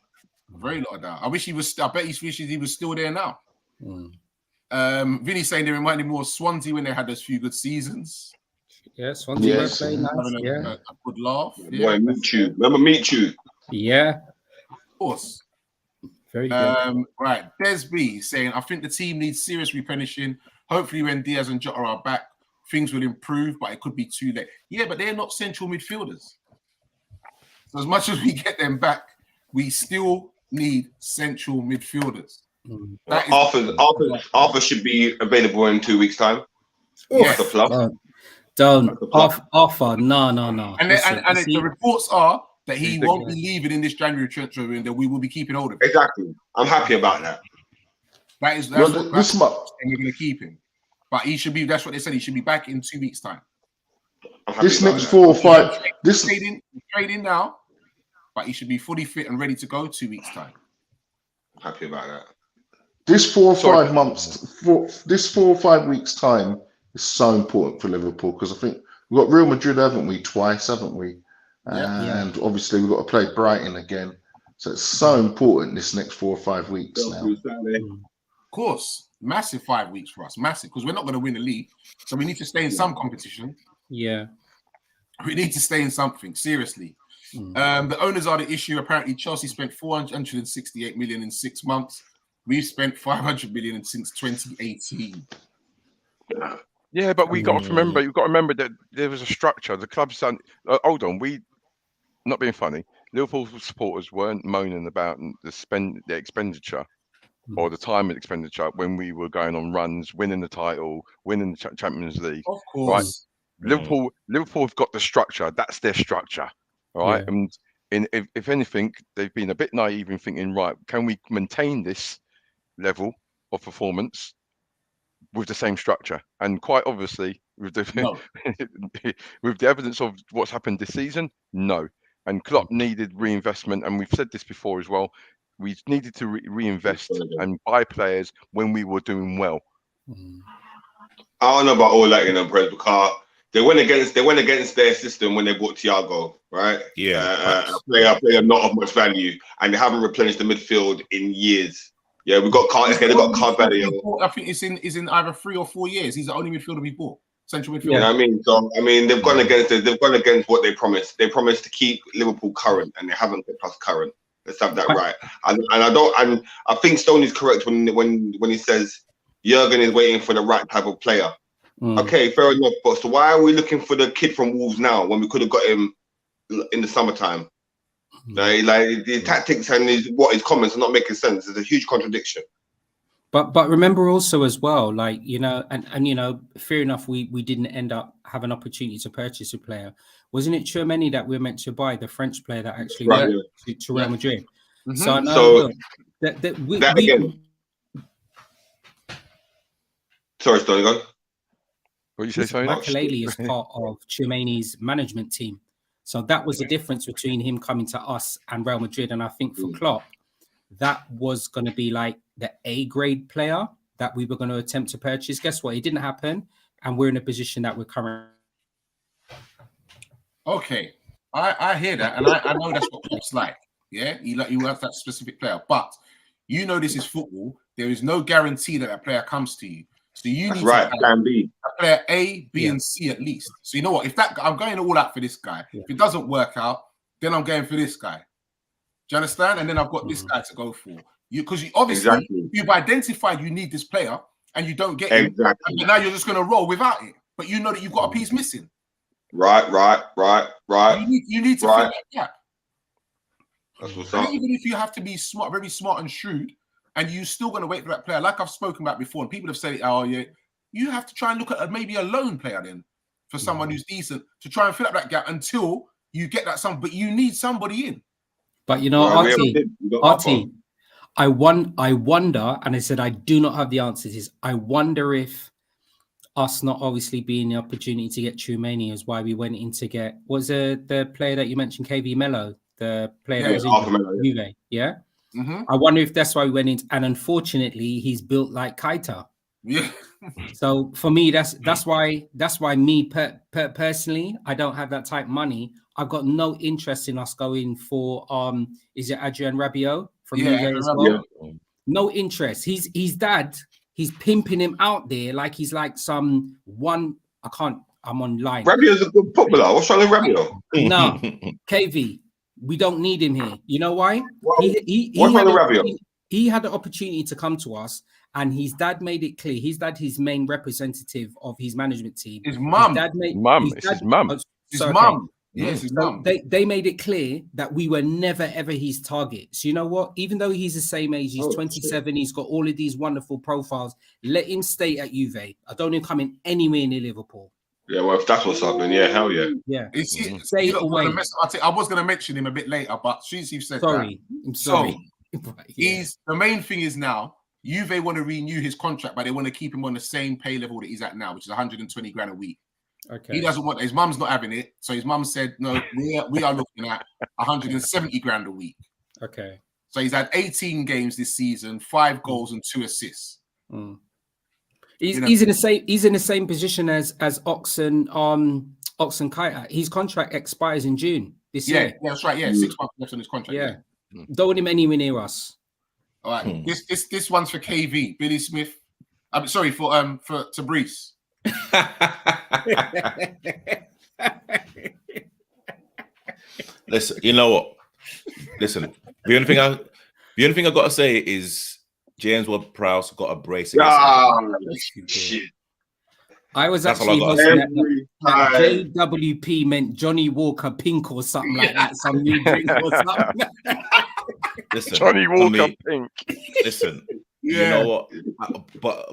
[SPEAKER 2] Very lot of doubt. I bet he wishes he was still there now. Vinny's saying they reminded me more of Swansea when they had those few good seasons.
[SPEAKER 1] Yeah, Swansea were playing nice.
[SPEAKER 2] A good laugh.
[SPEAKER 4] Boy, Meet You. Remember Meet You?
[SPEAKER 1] Yeah.
[SPEAKER 2] Of course.
[SPEAKER 1] Very good.
[SPEAKER 2] Right. Des B saying, I think the team needs serious replenishing. Hopefully when Diaz and Jota are back, things will improve, but it could be too late. Yeah, but they're not central midfielders. So as much as we get them back, we still need central midfielders.
[SPEAKER 4] Arthur should be available in 2 weeks' time.
[SPEAKER 2] Yes.
[SPEAKER 1] Don't. Arthur. No.
[SPEAKER 2] And the reports are that he won't be leaving in this January transfer window. We will be keeping hold of him.
[SPEAKER 4] Exactly. I'm happy about that.
[SPEAKER 2] That's what we're going to keep him. But he should be. That's what they said. He should be back in 2 weeks' time.
[SPEAKER 3] This next 4 or 5. This
[SPEAKER 2] trading now, but he should be fully fit and ready to go 2 weeks' time.
[SPEAKER 4] I'm happy about that.
[SPEAKER 3] This 4 or 5 months, this 4 or 5 weeks' time is so important for Liverpool, because I think we've got Real Madrid, haven't we? Twice, haven't we? And obviously we've got to play Brighton again. So it's so important this next 4 or 5 weeks now.
[SPEAKER 2] Of course, massive 5 weeks for us, massive, because we're not going to win the league, so we need to stay in some competition.
[SPEAKER 1] Yeah,
[SPEAKER 2] we need to stay in something seriously. The owners are the issue. Apparently, Chelsea spent 468 million in 6 months. We've spent 500 million since 2018.
[SPEAKER 5] Yeah, but we got to remember. You've got to remember that there was a structure. The club's done. Hold on, not being funny. Liverpool supporters weren't moaning about the expenditure or the time of expenditure when we were going on runs, winning the title, winning the Champions League.
[SPEAKER 2] Of course,
[SPEAKER 5] right? Liverpool have got the structure. That's their structure, all right.
[SPEAKER 1] Yeah.
[SPEAKER 5] if anything, they've been a bit naive in thinking, right, can we maintain this level of performance with the same structure? And quite obviously, with the
[SPEAKER 2] No.
[SPEAKER 5] with the evidence of what's happened this season, no. And Klopp needed reinvestment, and we've said this before as well. We needed to reinvest and buy players when we were doing well.
[SPEAKER 4] I don't know about all that, Brez, because they went against their system when they bought Thiago, right?
[SPEAKER 6] Yeah,
[SPEAKER 4] a player not of much value, and they haven't replenished the midfield in years. Yeah, we got they got Carvalho.
[SPEAKER 2] I think it's in either 3 or 4 years. He's the only midfielder we bought. Central midfielder.
[SPEAKER 4] You know what I mean? So I mean, they've gone against what they promised. They promised to keep Liverpool current, and they haven't kept us current. Let's have that right. And I think Stoney's correct when he says Jurgen is waiting for the right type of player. Okay, fair enough. But so why are we looking for the kid from Wolves now when we could have got him in the summertime? Like the tactics and his comments are not making sense. There's a huge contradiction.
[SPEAKER 1] But remember also as well, like, you know, and you know, fair enough, we didn't end up have an opportunity to purchase a player. Wasn't it Tchouaméni that we were meant to buy, the French player that actually went to Real Madrid? So I know
[SPEAKER 4] again. Sorry, Stoney, go.
[SPEAKER 5] What you say, sorry?
[SPEAKER 1] Makelele is part of Tchouaméni's management team. So that was the difference between him coming to us and Real Madrid. And I think for Klopp, that was going to be like the A-grade player that we were going to attempt to purchase. Guess what? It didn't happen. And we're in a position that we're currently.
[SPEAKER 2] Okay. I hear that. And I know that's what Klopp's like. Yeah. He wants that specific player. But you know this is football. There is no guarantee that that player comes to you. So you need
[SPEAKER 4] to plan B.
[SPEAKER 2] A player A, B, and C at least. So you know what? If that I'm going all out for this guy. If it doesn't work out, then I'm going for this guy. Do you understand? And then I've got this guy to go for. Because you obviously you've identified you need this player and you don't get him. But now you're just gonna roll without it. But you know that you've got a piece missing.
[SPEAKER 4] Right.
[SPEAKER 2] You need to fill that gap.
[SPEAKER 4] That's what's up.
[SPEAKER 2] Even if you have to be smart, very smart and shrewd. And you're still going to wait for that player, like I've spoken about before. And people have said, "Oh yeah," you have to try and look at maybe a loan player then for someone who's decent to try and fill up that gap until you get that some. But you need somebody in.
[SPEAKER 1] But you know, Artie, I wonder, and I said I do not have the answers. Is I wonder if us not obviously being the opportunity to get Tchouaméni is why we went in to get the player that you mentioned, KV Mello, the player that was in Juve, yeah. I wonder if that's why we went in, and unfortunately, he's built like Keita.
[SPEAKER 2] Yeah.
[SPEAKER 1] So for me, that's why me personally, I don't have that type of money. I've got no interest in us going for is it Adrien Rabiot from Juve as well? Yeah. No interest. He's dad. He's pimping him out there like he's like some one. I'm online.
[SPEAKER 4] Rabiot's a good footballer. What's wrong with Rabiot?
[SPEAKER 1] No, KV. We don't need him here. You know why?
[SPEAKER 4] Well,
[SPEAKER 1] he had the opportunity to come to us, and his dad made it clear. His dad, his main representative of his management team.
[SPEAKER 2] His mum.
[SPEAKER 5] It's his mum.
[SPEAKER 2] His mum. Yes, his mum.
[SPEAKER 1] They made it clear that we were never ever his target. So you know what? Even though he's the same age, he's 27. He's got all of these wonderful profiles. Let him stay at Juve. I don't want him coming anywhere near Liverpool.
[SPEAKER 4] Yeah, well, if that's what's happening, yeah, hell yeah.
[SPEAKER 1] Yeah.
[SPEAKER 2] Stay away. I was going to mention him a bit later, but since you've said
[SPEAKER 1] that. I'm sorry.
[SPEAKER 2] So, the main thing is now, Juve want to renew his contract, but they want to keep him on the same pay level that he's at now, which is 120 grand a week.
[SPEAKER 1] Okay.
[SPEAKER 2] He doesn't want, his mum's not having it. So his mum said, no, we are looking at 170 grand a week.
[SPEAKER 1] Okay.
[SPEAKER 2] So he's had 18 games this season, 5 goals and 2 assists.
[SPEAKER 1] He's in the same position as Oxen Keita. His contract expires in June this year.
[SPEAKER 2] Yeah, that's right. Yeah, 6 months left on his contract.
[SPEAKER 1] Yeah. Don't want him anywhere near us.
[SPEAKER 2] All right. This one's for KV, Billy Smith. I'm sorry for Brees.
[SPEAKER 6] Listen, you know what? Listen, the only thing I got to say is James Ward-Prowse got a brace.
[SPEAKER 4] Shit.
[SPEAKER 1] I was actually hoping that JWP meant Johnny Walker Pink or something like that. Some new drink or something.
[SPEAKER 6] Listen,
[SPEAKER 5] Johnny Walker Pink.
[SPEAKER 6] Listen, you know what?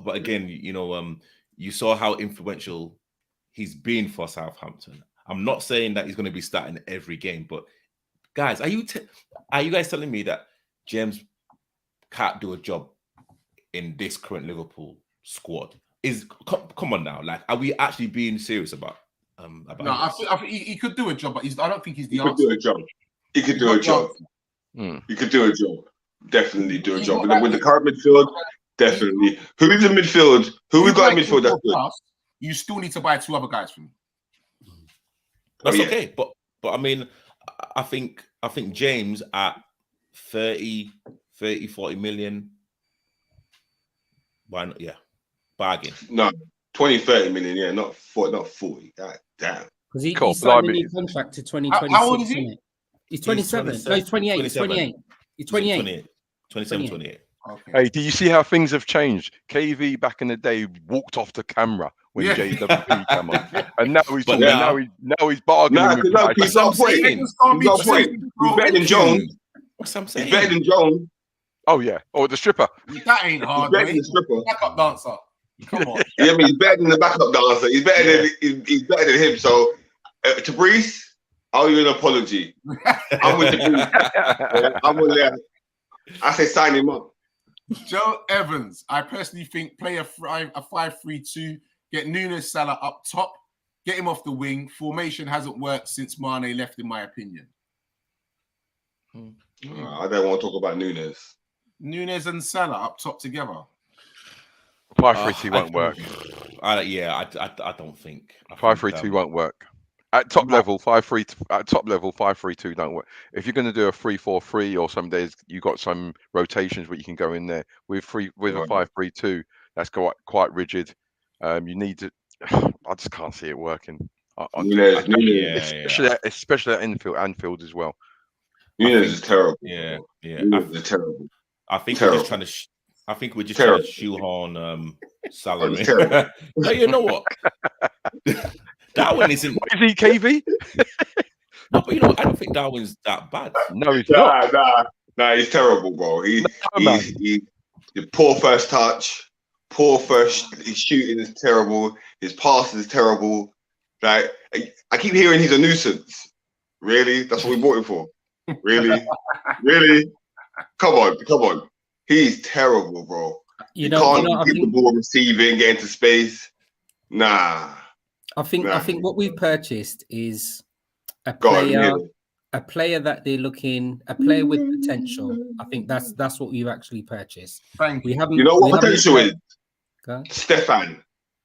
[SPEAKER 6] But again, you know, you saw how influential he's been for Southampton. I'm not saying that he's going to be starting every game, but guys, are you guys telling me that James can't do a job in this current Liverpool squad? Come on now, like, are we actually being serious about
[SPEAKER 2] No, I think he could do a job, but I don't think he's the
[SPEAKER 4] He could
[SPEAKER 2] answer.
[SPEAKER 4] do a job. He could do a job. He could do a job. Definitely do a job. And then with the current midfield, definitely. Who is in midfield? Who we got in midfield that's good?
[SPEAKER 2] You still need to buy 2 other guys from.
[SPEAKER 6] That's okay, but I mean, I think James at 30, 40 million. Why not? Yeah, bargain.
[SPEAKER 4] No, 20, 30 million. Yeah, not 40. God damn.
[SPEAKER 1] Because he signed a new contract to 2026.
[SPEAKER 2] How old is he?
[SPEAKER 1] He's 27. No, he's 28. He's 28. He's 28.
[SPEAKER 6] 27, 28.
[SPEAKER 2] Okay.
[SPEAKER 5] Hey, do you see how things have changed? KV back in the day walked off the camera when JWP came on, and now he's talking. Now he's bargaining.
[SPEAKER 4] He's on point. He's better than Jones.
[SPEAKER 6] What's I'm saying?
[SPEAKER 4] He's better than Jones.
[SPEAKER 5] Oh yeah, or the stripper.
[SPEAKER 2] That ain't hard.
[SPEAKER 4] He's better than the stripper.
[SPEAKER 2] Backup dancer. Come on.
[SPEAKER 4] Yeah, I mean, he's better than the backup dancer. He's better than him. So, Tabrice, I owe you an apology. I'm with Tabrice. I'm with that. I say sign him up.
[SPEAKER 2] Joe Evans, I personally think play a 5-3-2, get Nunes Salah up top, get him off the wing. Formation hasn't worked since Mane left, in my opinion.
[SPEAKER 4] I don't want to talk about Nunes.
[SPEAKER 2] Nunes and Salah up top together.
[SPEAKER 5] 5-3-2 won't work.
[SPEAKER 6] I don't think
[SPEAKER 5] 5-3-2 won't work. At top level, 5-3-2 don't work. If you're going to do a 3-4-3 or some days you got some rotations where you can go in there with a 5-3-2, that's quite rigid. You need to. I just can't see it working. Especially at Anfield as well.
[SPEAKER 4] Nunes is terrible.
[SPEAKER 6] Yeah.
[SPEAKER 4] Nunes is terrible.
[SPEAKER 6] I think we're just trying to. I think we're just trying to shoehorn salary. No, you know what? Darwin isn't.
[SPEAKER 5] What is he, KV?
[SPEAKER 6] No, but I don't think Darwin's that bad.
[SPEAKER 5] No, he's not.
[SPEAKER 4] Nah, he's terrible, bro. He's poor first touch, his shooting is terrible, his pass is terrible. Like, I keep hearing he's a nuisance. Really? That's what we bought him for? Really? Really? Come on. He's terrible, bro. You can't keep the ball receiving, get into space. Nah.
[SPEAKER 1] I think what we've purchased is a player that they're looking, a player with potential. I think that's what we've actually purchased.
[SPEAKER 2] Thank you.
[SPEAKER 4] You know what potential is? Stefan.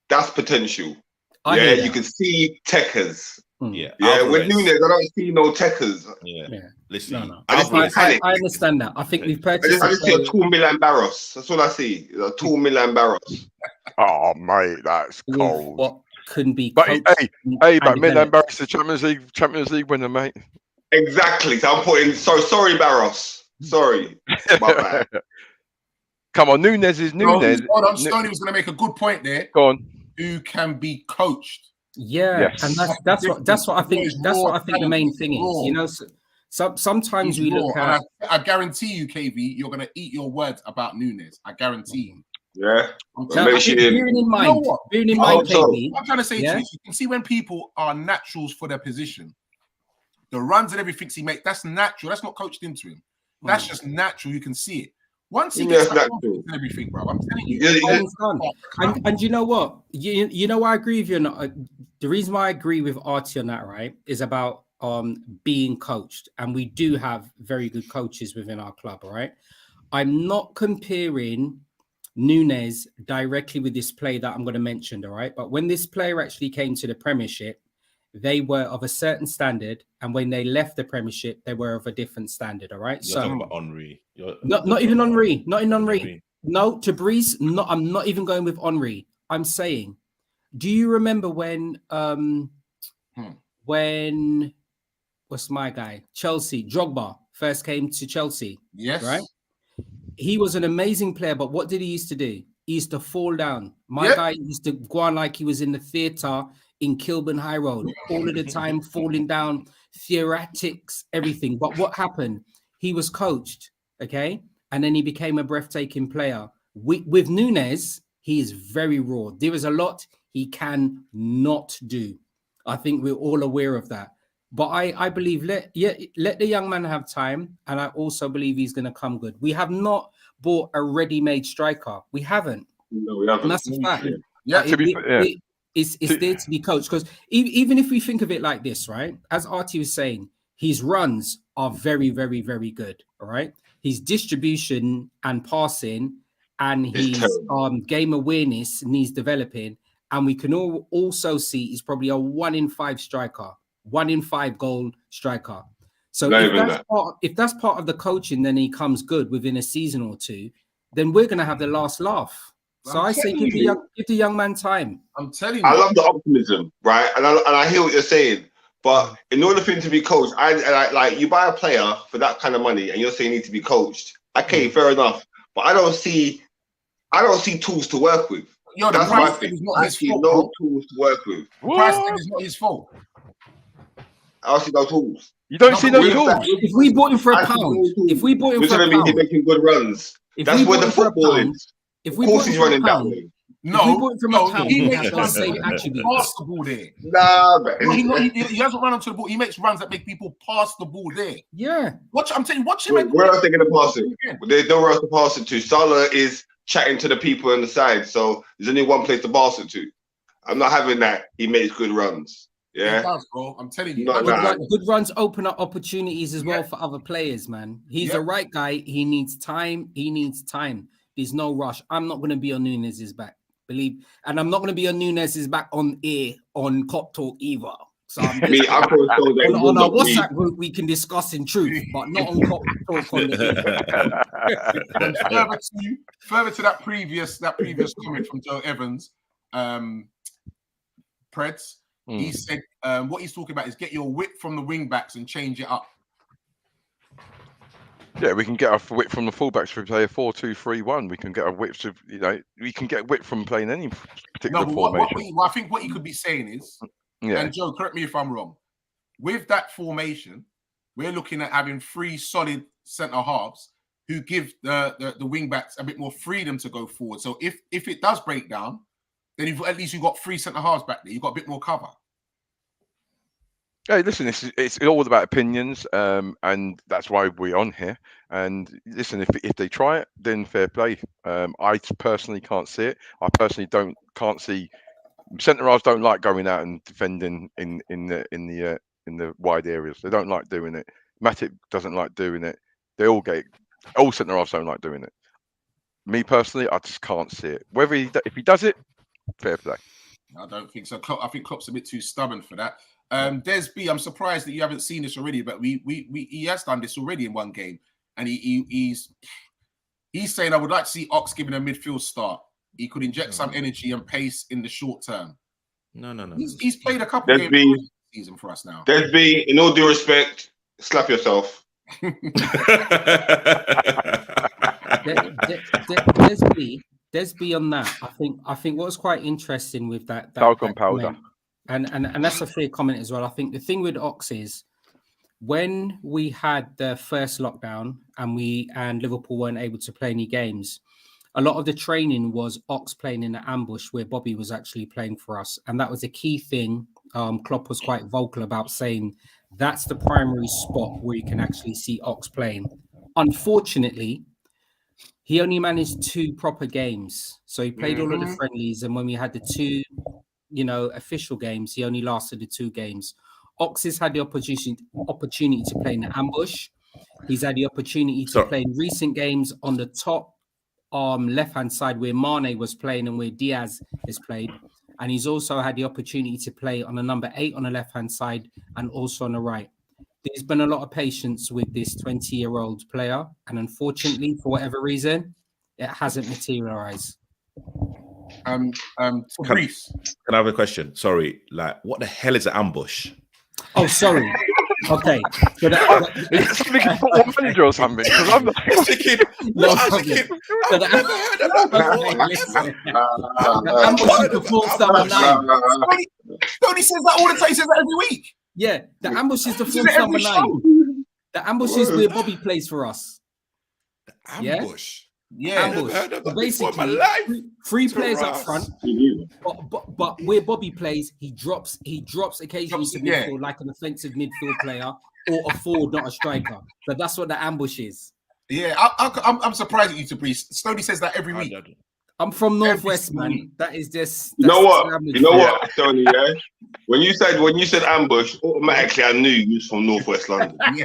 [SPEAKER 4] That's potential. You can see techers.
[SPEAKER 6] Yeah.
[SPEAKER 4] With Nunes, I don't see no techers.
[SPEAKER 6] Yeah. Listen,
[SPEAKER 1] no. I understand that. I think we've purchased.
[SPEAKER 4] I just see a tall Milan Barros. That's all I see. A tall Milan Barros.
[SPEAKER 5] Oh mate, that's cold.
[SPEAKER 1] What couldn't be?
[SPEAKER 5] But but Milan Barros, the Champions League winner, mate.
[SPEAKER 4] Exactly. So I'm putting. Sorry, Barros. Sorry. My bad.
[SPEAKER 5] Come on, Nunes is Nunes.
[SPEAKER 2] Hold on, Stoney was going to make a good point there.
[SPEAKER 5] Go on.
[SPEAKER 2] Who can be coached?
[SPEAKER 1] Yeah, yes. And that's what I think. That's what I think the main thing is. Sometimes we look at.
[SPEAKER 2] I guarantee you, KV, you're going to eat your words about Nunes. I guarantee you.
[SPEAKER 4] Yeah.
[SPEAKER 1] Bearing in mind, KV.
[SPEAKER 2] I'm trying to say to you can see when people are naturals for their position, the runs and everything he makes, that's natural. That's not coached into him. That's just natural. You can see it. Once he gets and everything, bro, I'm telling you.
[SPEAKER 1] And you know what? You know why I agree with you. The reason why I agree with Artie on that, right, is about being coached. And we do have very good coaches within our club, right? I'm not comparing Nunes directly with this player that I'm going to mention, all right? But when this player actually came to the Premiership, they were of a certain standard, and when they left the Premiership, they were of a different standard. All right.
[SPEAKER 6] You're talking about Henry.
[SPEAKER 1] Not even Henry. Not in Henry. No, Tabrice. I'm not even going with Henry. I'm saying, do you remember when what's my guy? Chelsea, Drogba first came to Chelsea.
[SPEAKER 2] Yes.
[SPEAKER 1] Right. He was an amazing player, but what did he used to do? He used to fall down. My guy used to go on like he was in the theatre in Kilburn High Road, all of the time, falling down, theoretics, everything. But what happened? He was coached, okay? And then he became a breathtaking player. With Nunes, he is very raw. There is a lot he can not do. I think we're all aware of that. But I believe let the young man have time, and I also believe he's going to come good. We have not bought a ready-made striker. We haven't.
[SPEAKER 4] No, we haven't.
[SPEAKER 1] And that's a fact.
[SPEAKER 2] Yeah,
[SPEAKER 1] It's there to be coached, because even if we think of it like this, right? As Artie was saying, his runs are very, very, very good. All right, his distribution and passing and his game awareness needs developing, and we can also see he's probably a 1 in 5 striker, 1 in 5 goal striker. So if that's part of the coaching, then he comes good within a season or two, then we're gonna have the last laugh. So I say give the young man time.
[SPEAKER 2] I'm telling you.
[SPEAKER 4] I love the optimism, right? And I hear what you're saying. But in order for him to be coached, I like you buy a player for that kind of money and you're saying he needs to be coached. Okay, fair enough. But I don't see tools to work with. That's my thing. I see no tools to work with.
[SPEAKER 2] The price tag is not his fault.
[SPEAKER 4] I don't see no tools.
[SPEAKER 5] You don't see no tools.
[SPEAKER 1] If we bought him for a pound, he's
[SPEAKER 4] making good runs. That's where the football is.
[SPEAKER 1] If we
[SPEAKER 4] of course he's running that way.
[SPEAKER 2] He makes runs pass the ball there.
[SPEAKER 4] Nah, man.
[SPEAKER 2] He hasn't run onto the ball. He makes runs that make people pass the ball there.
[SPEAKER 1] Yeah.
[SPEAKER 2] I'm telling you, watch him.
[SPEAKER 4] Where else are they going to pass it? There's nowhere else to pass it to. Salah is chatting to the people on the side, so there's only one place to pass it to. I'm not having that. He makes good runs. Yeah,
[SPEAKER 2] he does, bro. I'm telling you.
[SPEAKER 1] Good runs open up opportunities as well for other players, man. He's the right guy. He needs time. There's no rush. I'm not going to be on Nunez's back, and I'm not going to be on Nunez's back on air on Cop Talk either. So on our WhatsApp group we can discuss in truth, but not on Cop Talk on the
[SPEAKER 2] air. Further to that previous comment from Joe Evans, Preds. He said what he's talking about is get your width from the wing backs and change it up.
[SPEAKER 5] Yeah, we can get our width from the fullbacks if we play a 4-2-3-1. We can get our width of, we can get width from playing any particular formation.
[SPEAKER 2] I think what he could be saying is, and Joe, correct me if I'm wrong, with that formation, we're looking at having 3 solid centre halves who give the wing backs a bit more freedom to go forward. So if it does break down, then at least you've got 3 centre halves back there. You've got a bit more cover.
[SPEAKER 5] Hey, listen, it's all about opinions, and that's why we're on here. And listen, if they try it, then fair play. I personally can't see it. I personally can't see centre halves don't like going out and defending in the wide areas. They don't like doing it. Matip doesn't like doing it. All centre halves don't like doing it. Me personally, I just can't see it. If he does it, fair play.
[SPEAKER 2] I don't think so. I think Klopp's a bit too stubborn for that. Des B, I'm surprised that you haven't seen this already, but he has done this already in one game, and he's saying I would like to see Ox given a midfield start. He could inject some energy and pace in the short term.
[SPEAKER 6] No.
[SPEAKER 2] He's played a couple of games this season for us now.
[SPEAKER 4] Des B, in all due respect, slap yourself.
[SPEAKER 1] Des B on that. I think what was quite interesting with that
[SPEAKER 5] talcum powder.
[SPEAKER 1] And that's a fair comment as well. I think the thing with Ox is when we had the first lockdown and Liverpool weren't able to play any games, a lot of the training was Ox playing in the ambush where Bobby was actually playing for us. And that was a key thing. Klopp was quite vocal about saying that's the primary spot where you can actually see Ox playing. Unfortunately, he only managed 2 proper games. So he played all of the friendlies. And when we had the 2 official games, he only lasted the 2 games. Ox has had the opportunity to play in the ambush. He's had the opportunity to play in recent games on the top left-hand side where Mane was playing and where Diaz has played. And he's also had the opportunity to play on the number 8 on the left-hand side and also on the right. There's been a lot of patience with this 20-year-old player. And unfortunately, for whatever reason, it hasn't materialized.
[SPEAKER 6] Can I have a question? Sorry, what the hell is an ambush?
[SPEAKER 1] Oh, sorry. Okay. So
[SPEAKER 5] it's speaking football manager or something. Because I'm not
[SPEAKER 2] thinking.
[SPEAKER 1] The ambush is the false number 9.
[SPEAKER 2] Tony says that all the time. He says that every week.
[SPEAKER 1] Yeah, the ambush is the false number 9. The ambush is where Bobby plays for us.
[SPEAKER 6] The ambush.
[SPEAKER 2] Yeah.
[SPEAKER 6] Never heard of that before in my
[SPEAKER 1] Basically,
[SPEAKER 6] life.
[SPEAKER 1] three players up
[SPEAKER 6] Taras.
[SPEAKER 1] front. But where Bobby plays, he drops occasionally to midfield like an offensive midfield player or a forward, not a striker. So that's what the ambush is.
[SPEAKER 2] Yeah, I'm surprised at you, Tabrice. Stoney says that every week.
[SPEAKER 1] I'm from Northwest,
[SPEAKER 2] Every
[SPEAKER 1] man. That is just.
[SPEAKER 4] You know what? You know what, Tony? Yeah. When you said ambush, automatically I knew you was from Northwest London. The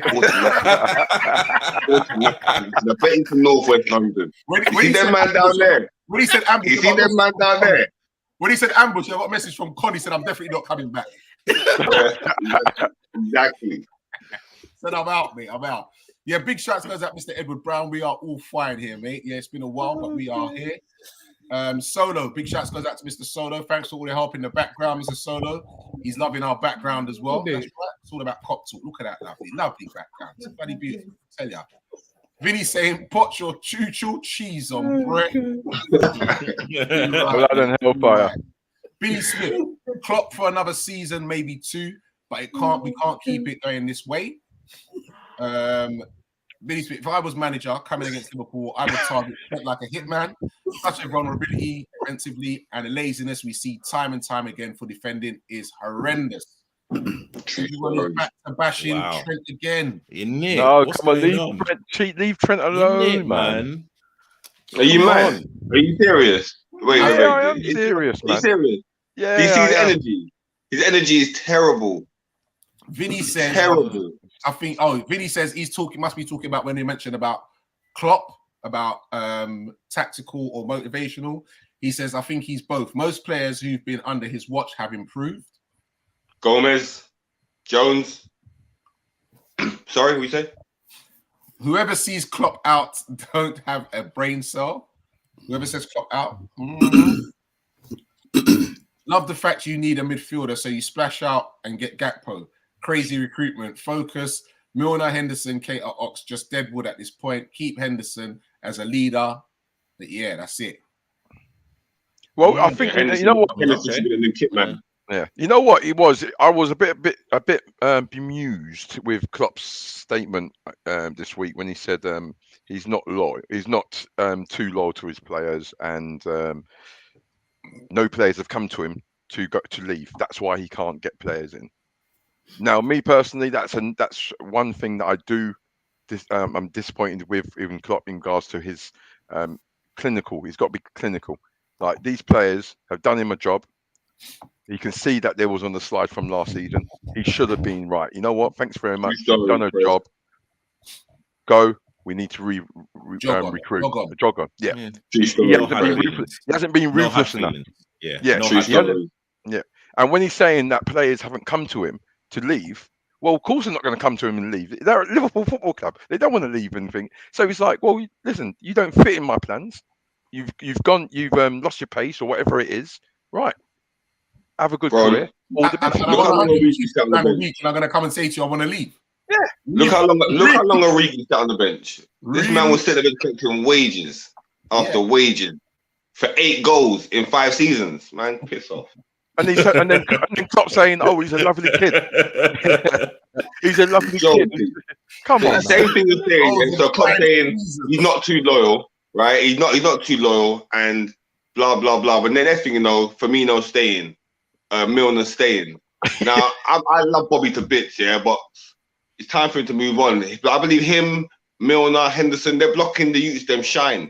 [SPEAKER 4] betting from Northwest London.
[SPEAKER 2] When
[SPEAKER 4] You see them man down there?
[SPEAKER 2] When he said ambush,
[SPEAKER 4] You see them man down there?
[SPEAKER 2] When he said ambush, I got a message from Connie. Said I'm definitely not coming back.
[SPEAKER 4] Exactly.
[SPEAKER 2] Said I'm out, mate. I'm out. Yeah, big shouts goes out, Mr. Edward Brown. We are all fine here, mate. Yeah, it's been a while, but we are here. Solo, big shouts goes out to Mr. Solo. Thanks for all the help in the background, Mr. Solo. He's loving our background as well. That's right. It's all about Kop Talk. Look at that lovely background. It's bloody beautiful. I tell ya. Vinny saying, "Put your choo-choo cheese on bread."
[SPEAKER 5] Blood and hellfire.
[SPEAKER 2] Billy Smith, Klopp for another season, maybe 2, but we can't keep it going this way. Billy Smith, if I was manager coming against Liverpool, I would target Trent like a hitman. Such a vulnerability defensively and the laziness we see time and time again for defending is horrendous. Everyone is back to bashing Trent again.
[SPEAKER 5] No, come on, leave Trent alone, man.
[SPEAKER 4] Are you mad? Are you serious? Wait.
[SPEAKER 5] I am serious, man.
[SPEAKER 4] Are you serious?
[SPEAKER 5] Yeah.
[SPEAKER 4] Do you see his energy? His energy is terrible.
[SPEAKER 2] Vinny says
[SPEAKER 4] terrible.
[SPEAKER 2] Vinny says must be talking about when he mentioned about Klopp, about tactical or motivational. He says, I think he's both. Most players who've been under his watch have improved.
[SPEAKER 4] Gomez, Jones. Sorry, what you say?
[SPEAKER 2] Whoever sees Klopp out don't have a brain cell. Whoever says Klopp out. Love the fact you need a midfielder, so you splash out and get Gakpo. Crazy recruitment. Focus. Milner, Henderson, Kate Ox, just deadwood at this point. Keep Henderson as a leader. But yeah, that's it.
[SPEAKER 5] Well, I think you know what.
[SPEAKER 4] Henderson should be the new kit man.
[SPEAKER 5] Yeah, you know what it was. I was a bit bemused with Klopp's statement this week when he said he's not loyal. He's not too loyal to his players, and no players have come to him to leave. That's why he can't get players in. Now, me personally, that's one thing that I do. I'm disappointed with even Klopp in regards to his clinical. He's got to be clinical. Like, these players have done him a job. You can see that there was on the slide from last season. He should have been right. You know what? Thanks very much. You've done a job. Go. We need to recruit. Jog on. Yeah. He hasn't been ruthless enough. Yeah. And when he's saying that players haven't come to him to leave, well, of course they're not going to come to him and leave. They're at Liverpool Football Club. They don't want to leave anything. So he's like, well, listen, you don't fit in my plans. You've lost your pace or whatever it is. Right. Have a good career.
[SPEAKER 2] I'm going to come and say to you, I want to leave.
[SPEAKER 5] Yeah.
[SPEAKER 4] Look how long Origi sat on the bench. This man was sitting there collecting wages after wages for 8 goals in 5 seasons. Man, piss off.
[SPEAKER 5] And then Klopp saying, "Oh, he's a lovely kid. He's a lovely kid." Come on.
[SPEAKER 4] The same thing as saying, so Klopp saying he's not too loyal, right? He's not too loyal, and blah blah blah. But then next thing you know, Firmino staying, Milner staying. Now I love Bobby to bits, yeah, but it's time for him to move on. I believe him, Milner, Henderson, they're blocking the youths, them shine.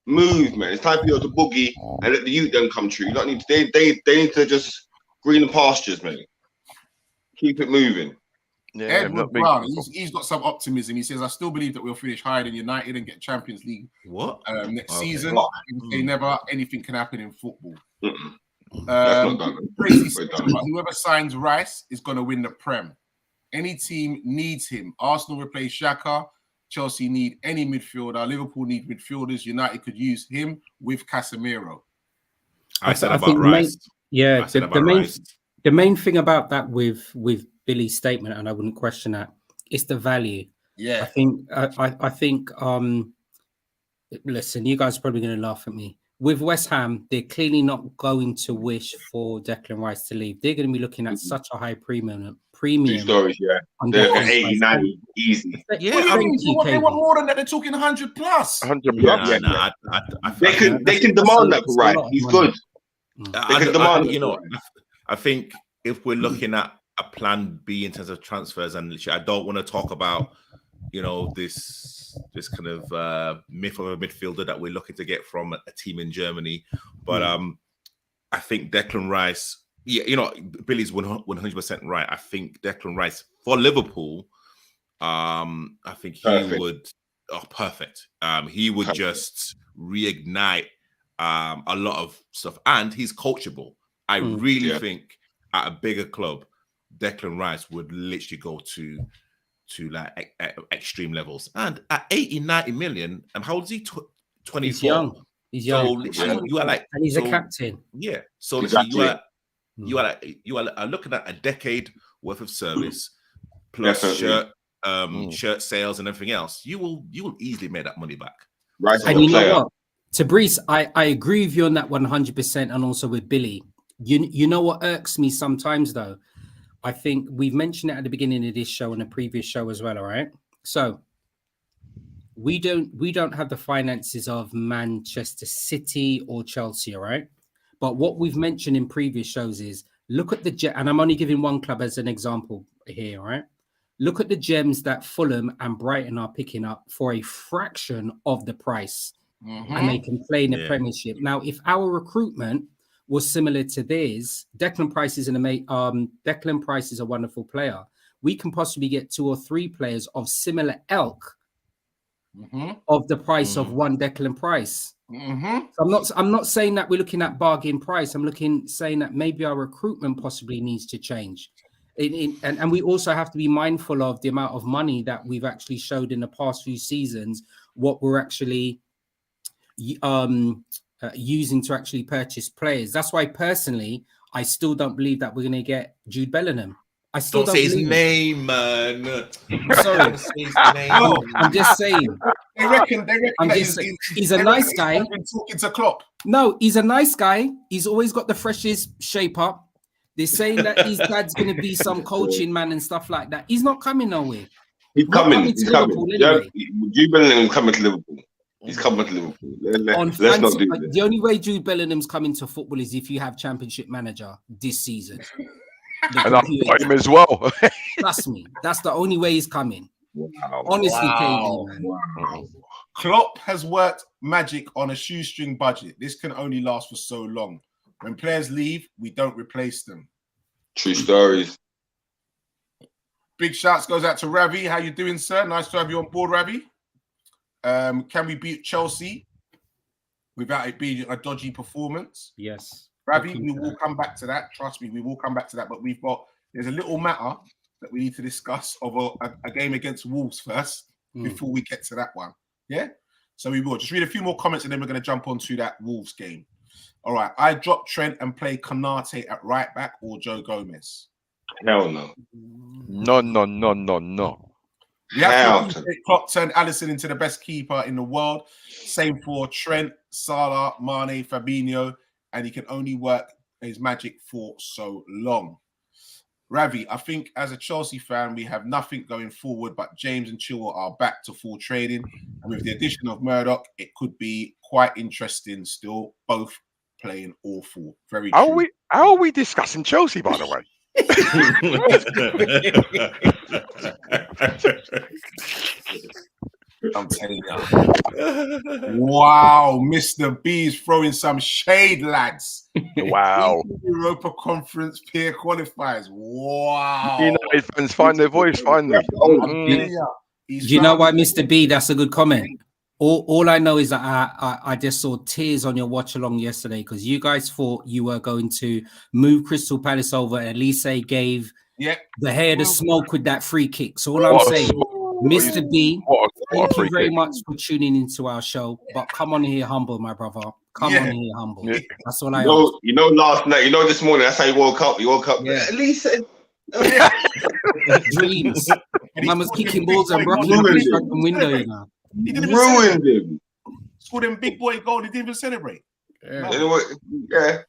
[SPEAKER 4] Move, man. It's time for you to boogie and let the youth them come true. You don't need to, they need to just green the pastures, man. Keep it moving.
[SPEAKER 2] Yeah, Edward Brown, he's got some optimism. He says, I still believe that we'll finish higher than United and get Champions League next season. They never, anything can happen in football. Crazy stuff, whoever signs Rice is going to win the Prem. Any team needs him. Arsenal replace Xhaka. Chelsea need any midfielder. Liverpool need midfielders. United could use him with Casemiro.
[SPEAKER 6] I said about Rice.
[SPEAKER 1] The main thing about that with Billy's statement, and I wouldn't question that, is the value.
[SPEAKER 2] Yeah,
[SPEAKER 1] I think. Listen, you guys are probably going to laugh at me. With West Ham, they're clearly not going to wish for Declan Rice to leave. They're going to be looking at such a high premium premium.
[SPEAKER 4] 2 stories, yeah.
[SPEAKER 1] on
[SPEAKER 4] They're
[SPEAKER 1] Declan's
[SPEAKER 4] 80,
[SPEAKER 1] price.
[SPEAKER 4] 90, easy.
[SPEAKER 6] Yeah,
[SPEAKER 2] What do you mean?
[SPEAKER 1] Thank you,
[SPEAKER 2] They want
[SPEAKER 1] KD.
[SPEAKER 2] more than that. They're talking 100 plus.
[SPEAKER 5] 100
[SPEAKER 4] Yeah,
[SPEAKER 5] plus.
[SPEAKER 4] yeah.
[SPEAKER 6] Nah, I
[SPEAKER 4] They can
[SPEAKER 1] That's
[SPEAKER 4] demand that
[SPEAKER 1] a
[SPEAKER 4] for Wright.
[SPEAKER 1] lot of
[SPEAKER 4] He's
[SPEAKER 1] money.
[SPEAKER 4] good. They can demand it.
[SPEAKER 6] I think if we're looking at a plan B in terms of transfers, and I don't want to talk about, this kind of myth of a midfielder that we're looking to get from a team in Germany, but I think Declan Rice, Billy's 100% right. I think Declan Rice for Liverpool, I think he would, perfect. He would just reignite a lot of stuff, and he's coachable. I really think at a bigger club, Declan Rice would literally go to like extreme levels. And at 80, 90 million, and how old is he? 24.
[SPEAKER 1] He's young. He's young.
[SPEAKER 6] So literally, you are like,
[SPEAKER 1] and he's a captain.
[SPEAKER 6] Yeah. So
[SPEAKER 4] Exactly.
[SPEAKER 6] literally, you are looking at a decade worth of service plus shirt sales and everything else. You will easily make that money back.
[SPEAKER 4] Right.
[SPEAKER 1] And you know what? To Brees, I agree with you on that 100%, and also with Billy. You know what irks me sometimes though? I think we've mentioned it at the beginning of this show and a previous show as well, all right? So we don't have the finances of Manchester City or Chelsea, all right? But what we've mentioned in previous shows is look at the and I'm only giving one club as an example here, all right? Look at the gems that Fulham and Brighton are picking up for a fraction of the price, and they can play in the Premiership. Now, if our recruitment was similar to theirs, Declan Price is Declan Price is a wonderful player. We can possibly get 2 or 3 players of similar ilk of the price of one Declan Price. So I'm not saying that we're looking at bargain price. I'm saying that maybe our recruitment possibly needs to change. And we also have to be mindful of the amount of money that we've actually showed in the past few seasons, what we're actually using to actually purchase players. That's why personally, I still don't believe that we're going to get Jude Bellingham. I still don't
[SPEAKER 6] say his
[SPEAKER 1] believe
[SPEAKER 6] name, man.
[SPEAKER 1] I'm sorry.
[SPEAKER 6] Don't say his name.
[SPEAKER 1] I'm just saying.
[SPEAKER 2] They reckon
[SPEAKER 1] he's a nice guy.
[SPEAKER 2] He's been talking to Klopp.
[SPEAKER 1] No, he's a nice guy. He's always got the freshest shape up. They're saying that his dad's going to be some coaching man and stuff like that. He's not coming nowhere.
[SPEAKER 4] He's coming.
[SPEAKER 1] He's coming.
[SPEAKER 4] Anyway. Jude Bellingham coming to Liverpool. He's coming to Liverpool. Let's not do this.
[SPEAKER 1] The only way Jude Bellingham's coming to football is if you have Championship Manager this season.
[SPEAKER 5] And I've got him as well.
[SPEAKER 1] Trust me, that's the only way he's coming.
[SPEAKER 4] Wow.
[SPEAKER 1] Honestly,
[SPEAKER 2] Wow.
[SPEAKER 1] KD, man.
[SPEAKER 4] Wow.
[SPEAKER 2] Klopp has worked magic on a shoestring budget. This can only last for so long. When players leave, we don't replace them.
[SPEAKER 4] True stories.
[SPEAKER 2] Big shouts goes out to Ravi. How you doing, sir? Nice to have you on board, Ravi. Can we beat Chelsea without it being a dodgy performance?
[SPEAKER 1] Yes.
[SPEAKER 2] Ravi, we will come back to that. Trust me, we will come back to that. But there's a little matter that we need to discuss of a game against Wolves first before we get to that one. Yeah? So we will. Just read a few more comments and then we're going to jump onto that Wolves game. All right. I drop Trent and play Konate at right back or Joe Gomez.
[SPEAKER 4] Hell no.
[SPEAKER 5] No.
[SPEAKER 2] We have to Klopp turned Alisson into the best keeper in the world. Same for Trent, Salah, Mane, Fabinho, and he can only work his magic for so long. Ravi, I think as a Chelsea fan, we have nothing going forward, but James and Chilwell are back to full trading. And with the addition of Murdoch, it could be quite interesting still, both playing awful. Very true.
[SPEAKER 5] How are we discussing Chelsea, by the way?
[SPEAKER 2] I'm telling you. Wow, Mr. B is throwing some shade, lads.
[SPEAKER 5] Wow.
[SPEAKER 2] Europa Conference peer qualifiers. Wow.
[SPEAKER 5] United fans find their voice finally.
[SPEAKER 1] Do you know why, Mr. B? That's a good comment. All I know is that I just saw tears on your watch along yesterday because you guys thought you were going to move Crystal Palace over, and Elise gave the hair to smoke with that free kick. So all I'm saying, Mr. B, thank you very much for tuning into our show. But come on here humble, my brother. Come on here humble. Yeah. That's all I
[SPEAKER 4] know. You know, last night, this morning, that's how you woke up. You woke up.
[SPEAKER 1] Yeah.
[SPEAKER 4] Elise.
[SPEAKER 1] Dreams. Man was kicking balls and rocking the window, you know.
[SPEAKER 2] He didn't even
[SPEAKER 4] ruined him.
[SPEAKER 2] Scored him big boy goal. He didn't even celebrate.
[SPEAKER 4] Yeah.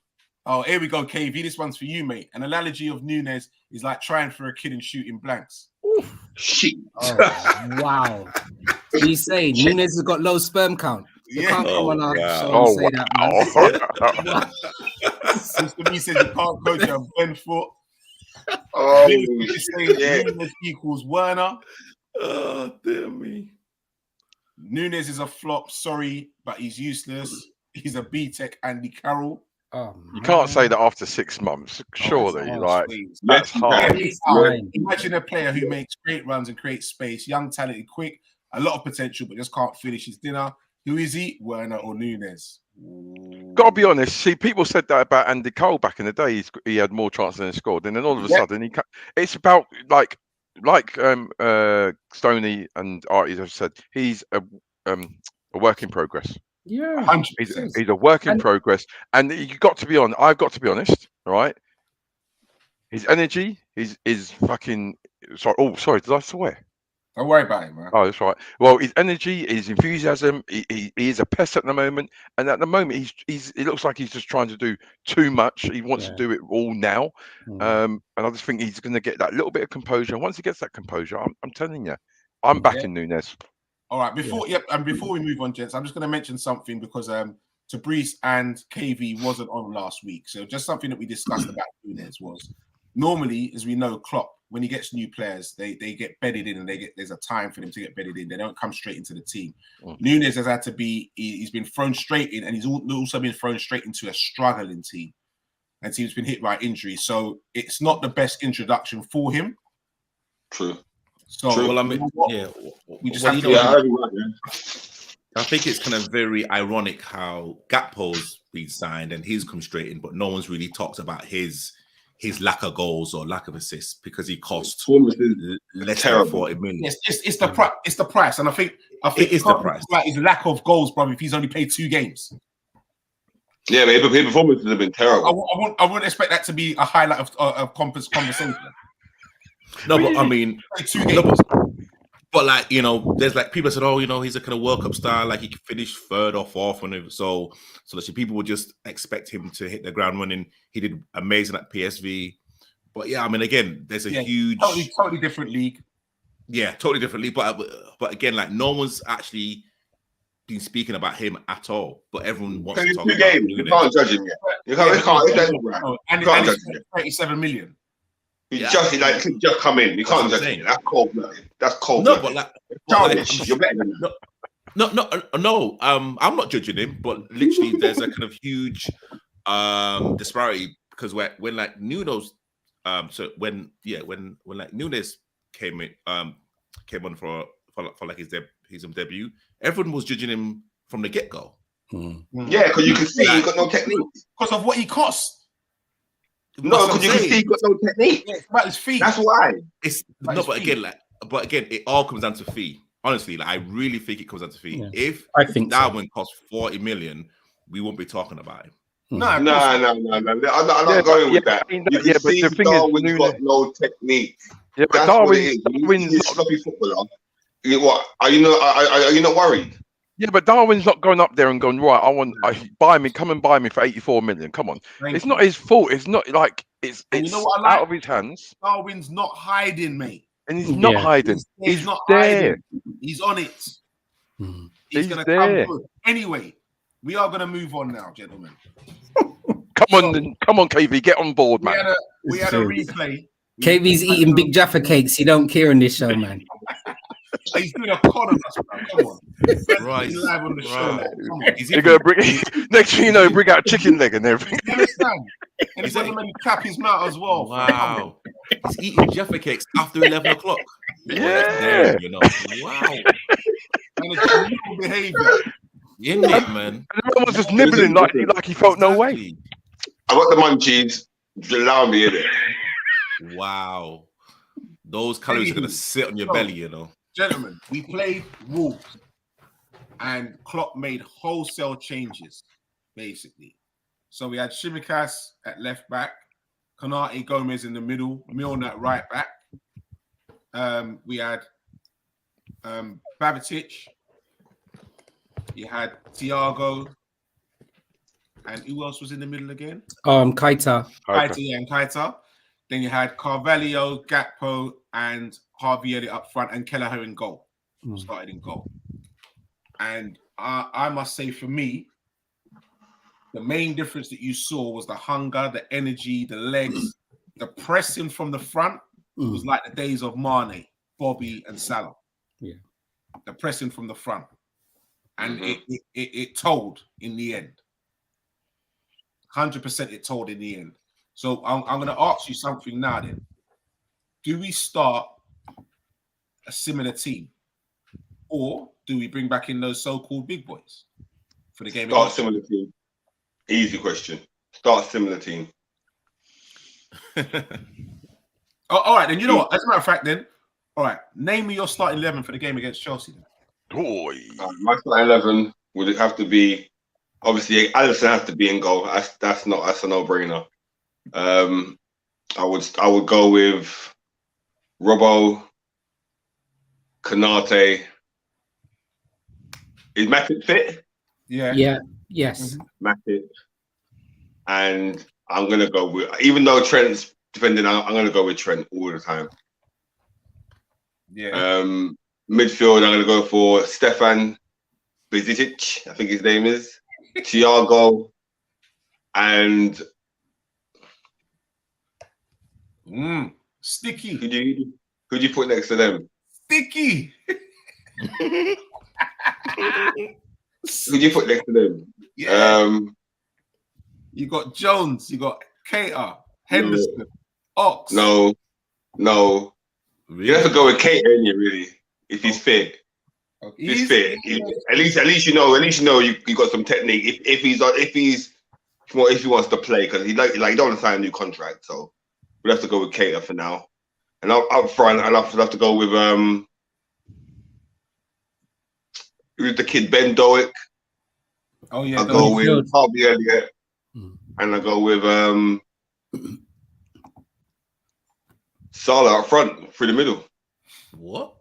[SPEAKER 2] Oh, here we go, KV. This one's for you, mate. An analogy of Nunes is like trying for a kid and shooting blanks.
[SPEAKER 4] Shit.
[SPEAKER 1] Oh, wow. So you say Nunes has got low sperm count? You
[SPEAKER 2] Yeah.
[SPEAKER 1] can't come on our
[SPEAKER 6] wow.
[SPEAKER 1] show
[SPEAKER 5] Oh,
[SPEAKER 1] and say that, man.
[SPEAKER 5] wow.
[SPEAKER 2] Mr. B says you can't coach a Ben Foot.
[SPEAKER 4] Oh,
[SPEAKER 2] Vince saying
[SPEAKER 4] shit.
[SPEAKER 2] Nunes equals Werner.
[SPEAKER 6] Oh, dear me.
[SPEAKER 2] Nunes is a flop. Sorry, but he's useless. He's a B-Tech Andy Carroll.
[SPEAKER 1] Oh,
[SPEAKER 5] You can't say that after 6 months, surely.
[SPEAKER 2] Oh,
[SPEAKER 5] like
[SPEAKER 2] please.
[SPEAKER 5] that's
[SPEAKER 4] Yes, you
[SPEAKER 5] hard.
[SPEAKER 4] can.
[SPEAKER 1] It's
[SPEAKER 2] Oh,
[SPEAKER 1] fine.
[SPEAKER 2] imagine a player who makes great runs and creates space, young, talented, quick, a lot of potential, but just can't finish his dinner. Who is he? Werner or Nunes?
[SPEAKER 5] Gotta be honest. See, people said that about Andy Cole back in the day. He had more chances than he scored, and then all of a sudden it's about like Stoney and Artie have said, he's a work in progress.
[SPEAKER 1] Yeah.
[SPEAKER 2] 100%.
[SPEAKER 5] He's a work in
[SPEAKER 1] And-
[SPEAKER 5] progress, and you got to be on. I've got to be honest, right? His energy is fucking. Sorry. Oh, sorry. Did I swear?
[SPEAKER 2] Don't worry about it, man.
[SPEAKER 5] Oh, that's right. Well, his energy, his enthusiasm, he is a pest at the moment, and at the moment it looks like he's just trying to do too much. He wants to do it all now, and I just think he's going to get that little bit of composure. Once he gets that composure, I'm telling you, I'm backing Nunes.
[SPEAKER 2] All right, before we move on, gents, I'm just going to mention something because Tabrice and KV wasn't on last week, so just something that we discussed about Nunes was normally, as we know, Klopp, when he gets new players, they get bedded in, and there's a time for them to get bedded in. They don't come straight into the team. Nunes has had to be, he's been thrown straight in, and he's also been thrown straight into a struggling team, and team's been hit by injury, so it's not the best introduction for him.
[SPEAKER 4] True.
[SPEAKER 2] So,
[SPEAKER 6] Well, I mean, yeah.
[SPEAKER 2] we just
[SPEAKER 6] Well,
[SPEAKER 2] have
[SPEAKER 6] you
[SPEAKER 2] to.
[SPEAKER 6] know, I think it's kind of very ironic how Gakpo's been signed and he's come straight in, but no one's really talked about his lack of goals or lack of assists because he cost less than 40 million.
[SPEAKER 2] Yes, it's the price, and I think
[SPEAKER 6] it is the price.
[SPEAKER 2] Like his lack of goals, bro. If he's only played 2 games,
[SPEAKER 4] Yeah, but his performances have been terrible.
[SPEAKER 2] I wouldn't expect that to be a highlight of conversation.
[SPEAKER 6] No, but I mean,
[SPEAKER 2] 2 games.
[SPEAKER 6] but like, you know, there's like people said, oh, you know, he's a kind of World Cup star, like he could finish 3rd or 4th, and so people would just expect him to hit the ground running. He did amazing at PSV, but yeah, I mean, again, there's a huge,
[SPEAKER 2] totally different league.
[SPEAKER 6] Yeah, totally different league. But again, like no one's actually been speaking about him at all. But everyone wants to talk
[SPEAKER 4] 2
[SPEAKER 6] about
[SPEAKER 4] games.
[SPEAKER 6] him.
[SPEAKER 4] You can't judge him yet. You can't judge him.
[SPEAKER 2] And
[SPEAKER 4] Can't judge
[SPEAKER 2] it's
[SPEAKER 4] him.
[SPEAKER 2] 37 million.
[SPEAKER 4] He just come in. You can't judge him. That's cold-blooded. That's cold.
[SPEAKER 6] No, but
[SPEAKER 4] you're better than that.
[SPEAKER 6] No. I'm not judging him, but literally, there's a kind of huge disparity because when like Nunes, when like Nunes came on for like his debut, everyone was judging him from the get go.
[SPEAKER 4] Yeah, because you can see he got no technique
[SPEAKER 2] because of what he costs.
[SPEAKER 4] No, because you can see he got no technique.
[SPEAKER 2] Yeah, it's about his feet.
[SPEAKER 4] That's why.
[SPEAKER 6] But again, it all comes down to fee. Honestly, like I really think it comes down to fee.
[SPEAKER 1] Yeah.
[SPEAKER 6] If
[SPEAKER 1] I think
[SPEAKER 6] Darwin cost 40 million, we won't be talking about him.
[SPEAKER 2] No.
[SPEAKER 4] I'm not going with that. You can see
[SPEAKER 5] the thing
[SPEAKER 4] Darwin's
[SPEAKER 5] is,
[SPEAKER 4] got no technique.
[SPEAKER 5] Yeah, but
[SPEAKER 4] That's what it is.
[SPEAKER 5] Darwin's
[SPEAKER 4] He's a sloppy footballer. What? Are you not worried?
[SPEAKER 5] Yeah, but Darwin's not going up there and going, right, come and buy me for 84 million. Come on. It's not his fault. It's not like it's
[SPEAKER 2] you know what I like?
[SPEAKER 5] out of his hands.
[SPEAKER 2] Darwin's not hiding, mate.
[SPEAKER 5] And he's not hiding. He's
[SPEAKER 2] not
[SPEAKER 5] there.
[SPEAKER 2] hiding. He's on it. He's going to
[SPEAKER 5] there.
[SPEAKER 2] come good. Anyway, we are going to move on now, gentlemen.
[SPEAKER 5] Come on, KV, get on board, man.
[SPEAKER 2] We had a replay.
[SPEAKER 1] KV's eating big Jaffa cakes. He don't care on this show, man.
[SPEAKER 2] He's doing a con on us, bro. Come on.
[SPEAKER 6] Right.
[SPEAKER 2] He's live on the show.
[SPEAKER 6] Right.
[SPEAKER 2] Man. Come on.
[SPEAKER 5] You're gonna bring next thing you know, bring out chicken leg and everything.
[SPEAKER 2] You understand? And he's going to clap his mouth as well.
[SPEAKER 6] Wow. He's eating Jaffa cakes after 11 o'clock.
[SPEAKER 5] Yeah.
[SPEAKER 6] There, you know. Wow.
[SPEAKER 2] And it's illegal behavior.
[SPEAKER 6] Isn't it, man?
[SPEAKER 5] And everyone was just nibbling like he felt no way.
[SPEAKER 4] I got the munchies. Allow me in it.
[SPEAKER 6] Wow. Those calories are going to sit on your belly, you know.
[SPEAKER 2] Gentlemen, we played Wolves and Klopp made wholesale changes, basically. So we had Shimikas at left back, Konate Gomez in the middle, Milner at right back. We had Babatic. You had Thiago and who else was in the middle again?
[SPEAKER 1] Keita.
[SPEAKER 2] Keita, yeah, and Keita. Then you had Carvalho, Gakpo, and Harvey Elliott up front, and Kelleher in goal. Started in goal. And I must say, for me, the main difference that you saw was the hunger, the energy, the legs, the pressing from the front. It was like the days of Mane, Bobby, and Salah.
[SPEAKER 1] Yeah,
[SPEAKER 2] the pressing from the front, and it told in the end. 100% it told in the end. So I'm going to ask you something now. Then, do we start a similar team, or do we bring back in those so-called big boys for the game?
[SPEAKER 4] Start similar team. Easy question. Start similar team.
[SPEAKER 2] All right, then you know what? As a matter of fact, then, all right, name me your starting 11 for the game against Chelsea. Then.
[SPEAKER 4] My starting 11 would have to be, obviously, Alisson has to be in goal. That's a no-brainer. I would go with Robbo, Konate. Is Matip fit?
[SPEAKER 1] Yeah. Yes.
[SPEAKER 4] Matip. And I'm gonna go with, even though Trent's defending, I'm gonna go with Trent all the time.
[SPEAKER 2] Yeah.
[SPEAKER 4] Midfield, I'm gonna go for Stefan Bezic, I think his name is, Thiago, and
[SPEAKER 2] Sticky.
[SPEAKER 4] Who'd you put next to them?
[SPEAKER 2] Sticky.
[SPEAKER 4] Who'd you put next to them?
[SPEAKER 2] Yeah. You got Jones, you got Keita, Henderson, Ox.
[SPEAKER 4] No. Really? You have to go with Keita, really, if he's fit.
[SPEAKER 2] Okay.
[SPEAKER 4] He's fit. At least you know you got some technique. If he wants to play, because he don't want to sign a new contract, so we'll have to go with Keita for now. And up front, I'll have to go with who's the kid, Ben Doak.
[SPEAKER 2] Oh yeah,
[SPEAKER 4] I'll go with Harvey Elliott, and I'll go with Salah up front through the middle.
[SPEAKER 6] What?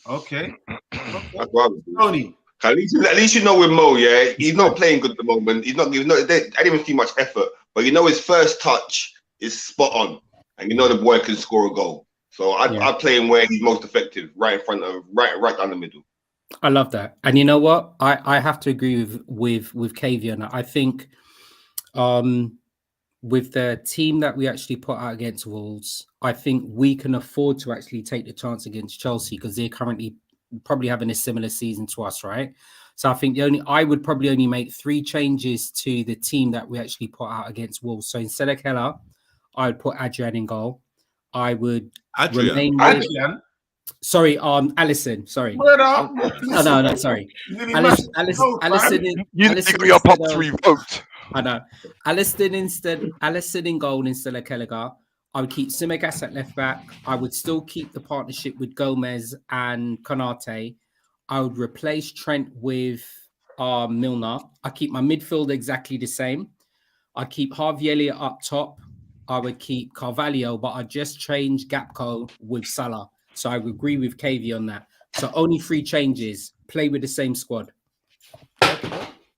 [SPEAKER 2] Okay.
[SPEAKER 4] That's what I would do.
[SPEAKER 2] Tony.
[SPEAKER 4] At least you know with Mo, yeah, he's not playing good at the moment. I didn't even see much effort, but you know his first touch is spot on, and you know the boy can score a goal. So I'd play him where he's most effective, right in front of, right down the middle.
[SPEAKER 1] I love that. And you know what? I have to agree with KV on that. I think with the team that we actually put out against Wolves, I think we can afford to actually take the chance against Chelsea, because they're currently probably having a similar season to us, right? So I think I would probably only make 3 changes to the team that we actually put out against Wolves. So instead of Keller, I would put Adrian in goal. I would remain with...
[SPEAKER 2] Adrian?
[SPEAKER 1] Sorry, Alisson. Sorry. No, sorry. Alisson.
[SPEAKER 5] You need to be up 3 votes.
[SPEAKER 1] I know. Alisson in goal instead of Kelleher. I would keep Tsimikas at left back. I would still keep the partnership with Gomez and Konate. I would replace Trent with Milner. I keep my midfield exactly the same. I keep Harvey Elliott up top. I would keep Carvalho, but I just change Gakpo with Salah. So I would agree with KV on that. So only 3 changes. Play with the same squad.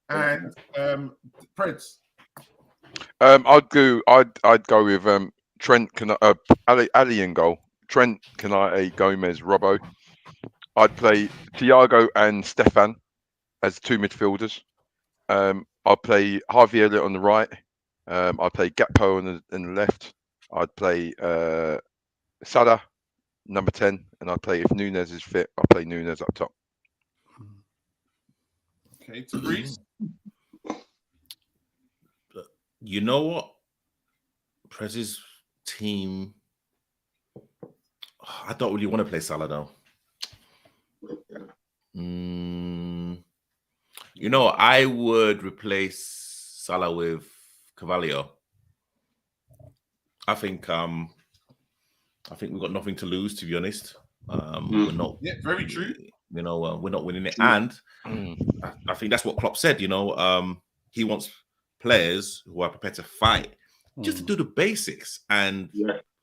[SPEAKER 2] And Prince.
[SPEAKER 5] I'd go with Trent, Ali in goal. Trent, Konate, Gomez, Robbo. I'd play Thiago and Stefan as 2 midfielders. I'd play Harvey Elliott on the right. I'd play Gakpo on the left. I'd play Salah, number 10, and I'd play, if Nunes is fit, I'll play Nunes up top.
[SPEAKER 2] Okay, Breeze.
[SPEAKER 6] You know what? Prez's team, I don't really want to play Salah though. You know, I would replace Salah with Carvalho. I think we've got nothing to lose, to be honest. We're not.
[SPEAKER 2] Yeah, very true.
[SPEAKER 6] You know, we're not winning it, and I think that's what Klopp said. You know, he wants players who are prepared to fight, just to do the basics. And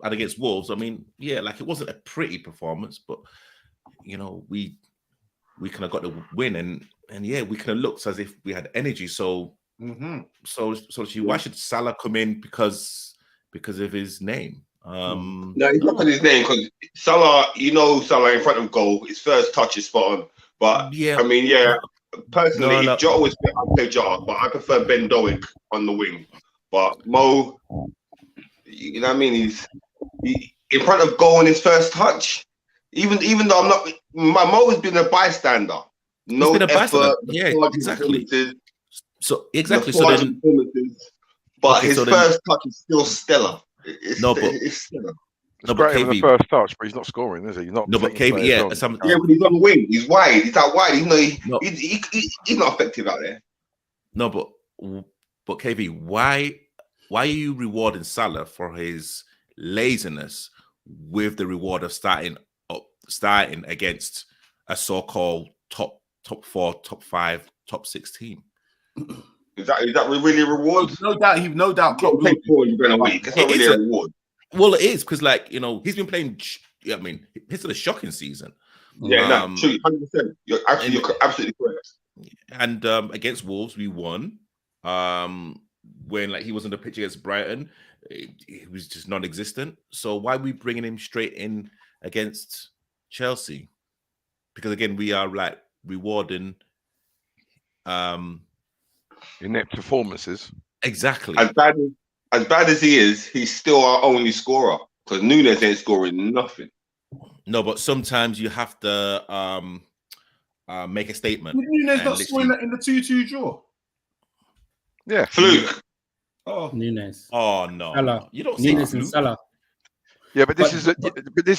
[SPEAKER 6] against Wolves, I mean, like it wasn't a pretty performance, but you know, we kind of got the win, and we kind of looked as if we had energy. So So why should Salah come in because of his name?
[SPEAKER 4] No, it's not because his name. Because Salah, Salah in front of goal, his first touch is spot on. But
[SPEAKER 6] yeah,
[SPEAKER 4] I mean, personally, if Jota was fit, I'd play Jota, but I prefer Ben Doak on the wing. But Mo, you know what I mean? He's in front of goal in his first touch. Even though I'm not, Mo has been a bystander. No
[SPEAKER 6] been a bystander.
[SPEAKER 4] effort.
[SPEAKER 6] Yeah, exactly. So
[SPEAKER 4] then, but his first touch is still stellar. It's stellar.
[SPEAKER 5] It's great in the first touch, but he's not scoring, is he? He's not.
[SPEAKER 6] No, but KV,
[SPEAKER 4] but he's on the wing. He's wide. He's out wide. He's not effective out there.
[SPEAKER 6] No, but KV, why are you rewarding Salah for his laziness with the reward of starting against a so-called top 4, top 5, top 6 team?
[SPEAKER 4] Is that really a reward?
[SPEAKER 2] No doubt.
[SPEAKER 4] Klopp played 4 in a week. It's not really a reward.
[SPEAKER 6] Well, it is because, he's been playing. I mean, it's a shocking season.
[SPEAKER 4] Yeah, true, 100%. You're absolutely correct.
[SPEAKER 6] And against Wolves, we won. When he was on the pitch against Brighton, he was just non-existent. So why are we bringing him straight in against Chelsea? Because again, we are rewarding
[SPEAKER 5] inept performances.
[SPEAKER 6] Exactly.
[SPEAKER 4] As bad as he is, he's still our only scorer because Nunes ain't scoring nothing.
[SPEAKER 6] No, but sometimes you have to make a statement.
[SPEAKER 2] Nunes not scoring in the 2-2 draw.
[SPEAKER 5] Yeah,
[SPEAKER 4] fluke.
[SPEAKER 2] Oh,
[SPEAKER 1] Nunes.
[SPEAKER 6] Oh no,
[SPEAKER 1] Salah.
[SPEAKER 6] You don't
[SPEAKER 1] Nunes
[SPEAKER 6] see
[SPEAKER 1] and Salah.
[SPEAKER 5] Yeah, but this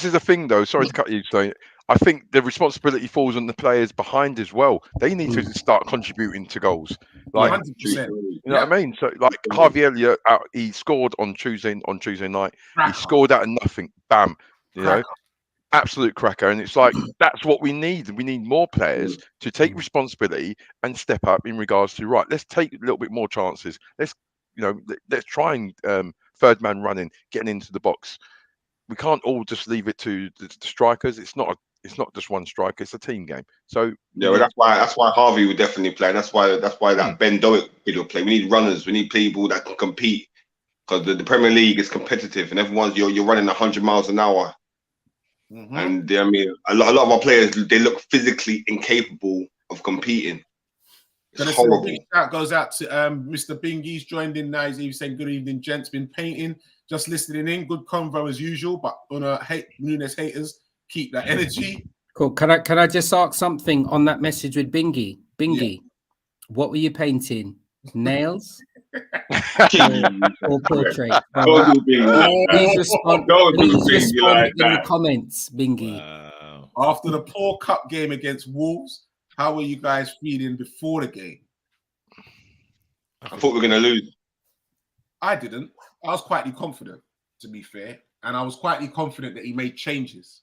[SPEAKER 5] is a thing though. Sorry to cut you. So I think the responsibility falls on the players behind as well. They need to start contributing to goals.
[SPEAKER 2] 100%.
[SPEAKER 5] You know what I mean? So Harvey Elliott, he scored on Tuesday night. He scored out of nothing. Bam. You know, absolute cracker. And it's that's what we need. We need more players to take responsibility and step up in regards to let's take a little bit more chances. Let's try and third man running, getting into the box. We can't all just leave it to the strikers. It's not just one striker. It's a team game. So
[SPEAKER 4] well, that's why Harvey would definitely play. That's why that Ben Doak will play. We need runners. We need people that can compete because the Premier League is competitive and everyone's you're running 100 miles an hour. And I mean, a lot of our players, they look physically incapable of competing. It's horrible.
[SPEAKER 2] That goes out to Mr. Bingy. He's joined in now. He's saying, "Good evening, gents. Been painting, just listening in. Good convo as usual, but on Nunes haters, keep that energy."
[SPEAKER 1] Cool. Can I just ask something on that message with Bingy? Bingy, what were you painting? Nails? or portrait? Please respond in the comments, Bingy.
[SPEAKER 6] Wow.
[SPEAKER 2] After the poor cup game against Wolves, how were you guys feeling before the game?
[SPEAKER 4] I thought we were going to lose.
[SPEAKER 2] I didn't. I was quietly confident, to be fair. And I was quietly confident that he made changes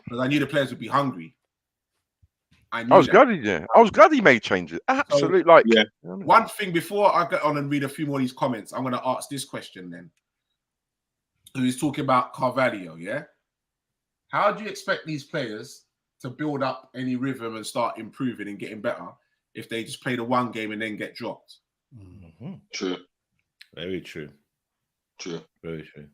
[SPEAKER 2] because I knew the players would be hungry. I was
[SPEAKER 5] glad he made changes. Absolutely.
[SPEAKER 2] One thing before I get on and read a few more of these comments, I'm going to ask this question then. Who's talking about Carvalho, yeah? How do you expect these players to build up any rhythm and start improving and getting better if they just play the one game and then get dropped?
[SPEAKER 4] True.
[SPEAKER 6] Very true. Very true.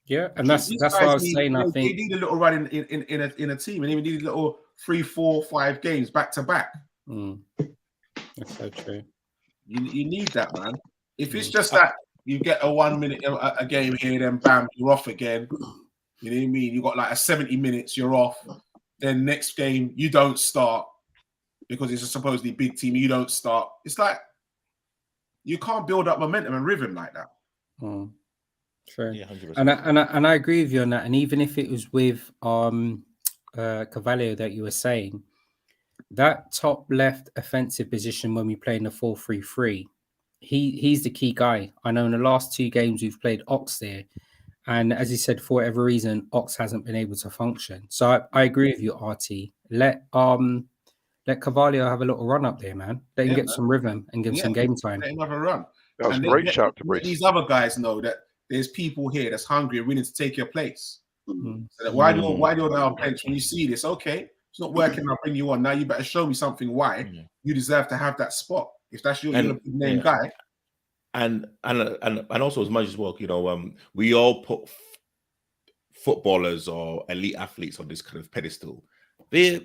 [SPEAKER 1] Yeah, and that's what I was saying. I think
[SPEAKER 2] they need a little run in a team, and even need a little 3, 4, 5 games back to back.
[SPEAKER 1] That's so true.
[SPEAKER 2] You need that, man. If it's just that you get a 1 minute a game here, then bam, you're off again. You know what I mean? You got a 70 minutes, you're off. Then next game you don't start because it's a supposedly big team. You don't start. It's you can't build up momentum and rhythm like that.
[SPEAKER 1] True.
[SPEAKER 6] Yeah, 100%.
[SPEAKER 1] And I agree with you on that. And even if it was with Carvalho that you were saying, that top left offensive position when we play in the 4-3-3, he's the key guy. I know in the last 2 games we've played Ox there, and as he said, for whatever reason, Ox hasn't been able to function. So I agree with you, RT. Let Carvalho have a little run up there, man. Let him get some rhythm and give him some game time.
[SPEAKER 2] Let him have a run.
[SPEAKER 5] That was a great shout to Bruce.
[SPEAKER 2] These other guys know that there's people here that's hungry and willing to take your place. So that why do you now bench when you see this? Okay, it's not working. I'll bring you on. Now you better show me something why you deserve to have that spot. If that's you're a big name guy,
[SPEAKER 6] and also as much as well, you know, we all put footballers or elite athletes on this kind of pedestal. They're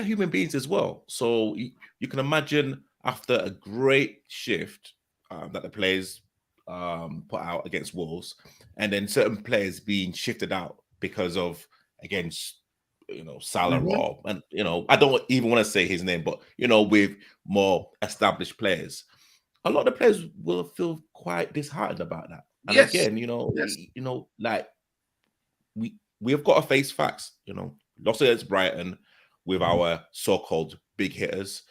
[SPEAKER 6] human beings as well. So you can imagine after a great shift that the players put out against Wolves, and then certain players being shifted out because of, again, you know, Salah and you know, I don't even want to say his name, but you know, with more established players, a lot of the players will feel quite disheartened about that. And again, you know, like we have got to face facts. You know, lost against Brighton with our so-called big hitters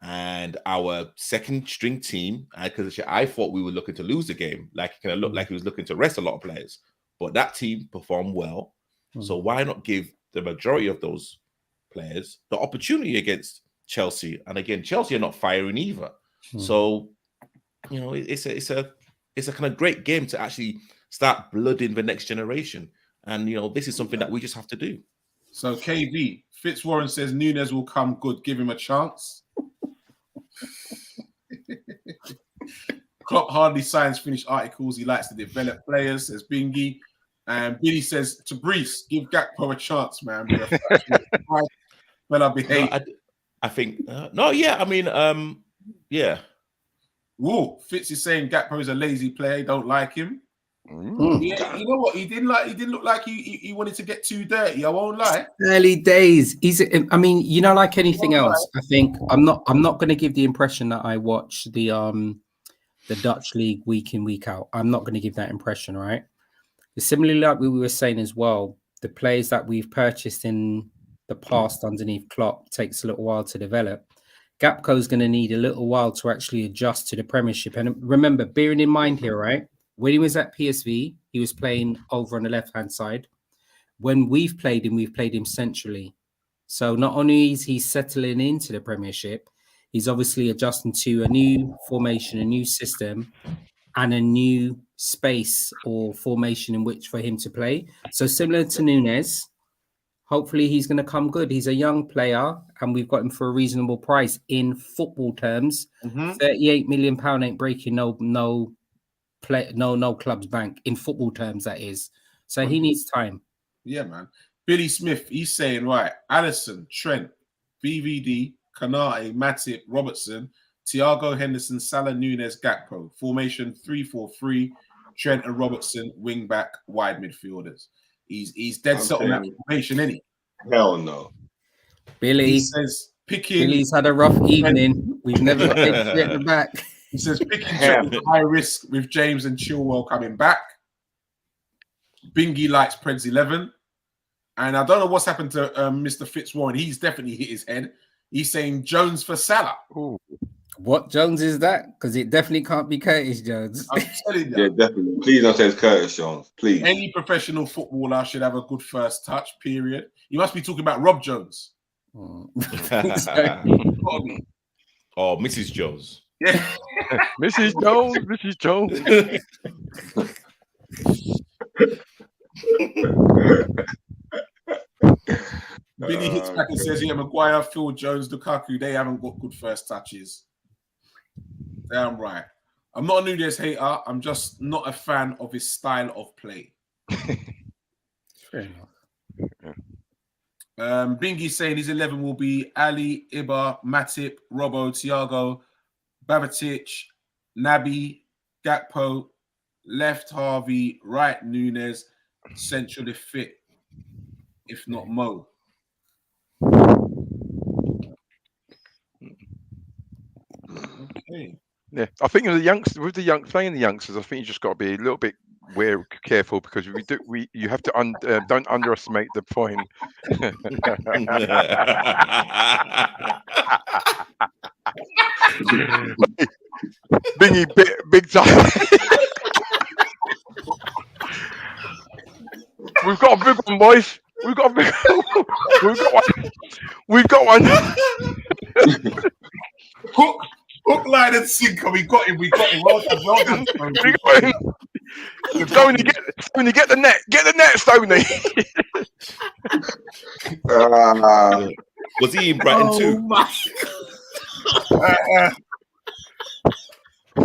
[SPEAKER 6] and our second string team, because I thought we were looking to lose the game. Like it kind of looked like he was looking to rest a lot of players, but that team performed well. So why not give the majority of those players the opportunity against Chelsea? And again, Chelsea are not firing either. So, you know, it's a kind of great game to actually start blooding the next generation. And, you know, this is something that we just have to do.
[SPEAKER 2] So, KV, Fitzwarren says Nunes will come good. Give him a chance. Klopp hardly signs finished articles. He likes to develop players, says Bingy. And Billy says to Brees, give Gakpo a chance, man. Well, I'll behave.
[SPEAKER 6] I think, I mean, yeah.
[SPEAKER 2] Whoa, Fitz is saying Gakpo is a lazy player. Don't like him. Yeah, you know what? He didn't look like he wanted to get too dirty. I won't lie.
[SPEAKER 1] Early days. I mean, you know, like anything else, I think I'm not going to give the impression that I watch the Dutch league week in, week out. I'm not going to give that impression, right? Similarly, like we were saying as well, the players that we've purchased in the past underneath Klopp takes a little while to develop. Gakpo is going to need a little while to actually adjust to the Premiership. And remember, bearing in mind here, right, when he was at PSV, he was playing over on the left-hand side. When we've played him centrally. So not only is he settling into the Premiership, he's obviously adjusting to a new formation, a new system, and a new space or formation in which for him to play. So similar to Nunes, hopefully he's going to come good. He's a young player and we've got him for a reasonable price in football terms. £38 million ain't breaking no club's bank in football terms, that is. So he needs time.
[SPEAKER 2] Yeah, man. Billy Smith, he's saying, right, Alisson, Trent, VVD, Kanate, Matip, Robertson, Thiago Henderson, Salah, Nunes, Gakpo. Formation 3-4-3. Trent and Robertson, wing back, wide midfielders. He's dead set on that formation, isn't he?
[SPEAKER 4] Hell no.
[SPEAKER 1] Billy
[SPEAKER 2] he says picking.
[SPEAKER 1] Billy's had a rough evening. We've never played at the back.
[SPEAKER 2] He says picking Trent high risk with James and Chilwell coming back. Bingy likes Preds 11. And I don't know what's happened to Mr. Fitzwarren. He's definitely hit his head. He's saying Jones for Salah.
[SPEAKER 1] Ooh. What Jones is that? Because it definitely can't be Curtis Jones.
[SPEAKER 2] I'm telling you.
[SPEAKER 4] Yeah, definitely. Please don't say it's Curtis Jones. Please.
[SPEAKER 2] Any professional footballer should have a good first touch, period. You must be talking about Rob Jones.
[SPEAKER 6] Oh, Mrs. Jones.
[SPEAKER 2] Yeah.
[SPEAKER 5] Mrs. Jones. Mrs. Jones.
[SPEAKER 2] Billy hits back and says, yeah, Maguire, Phil Jones, Lukaku, they haven't got good first touches. Damn right. I'm not a Nunes hater. I'm just not a fan of his style of play.
[SPEAKER 1] Fair enough.
[SPEAKER 2] Bingy's saying his 11 will be Ali, Iba, Matip, Robbo, Thiago, Babatic, Naby, Gakpo, left Harvey, right Nunes, central if fit, if not Mo. Okay.
[SPEAKER 5] Yeah, I think with the youngsters, I think you just got to be a little bit careful because you have to don't underestimate the point. Bingy, big time. We've got a big one, boys. We've got one.
[SPEAKER 2] Hook, line, and sinker. We got him. Well done.
[SPEAKER 5] Stoney, get the net. Get the net, Stoney.
[SPEAKER 6] Was he in Brighton too?
[SPEAKER 2] My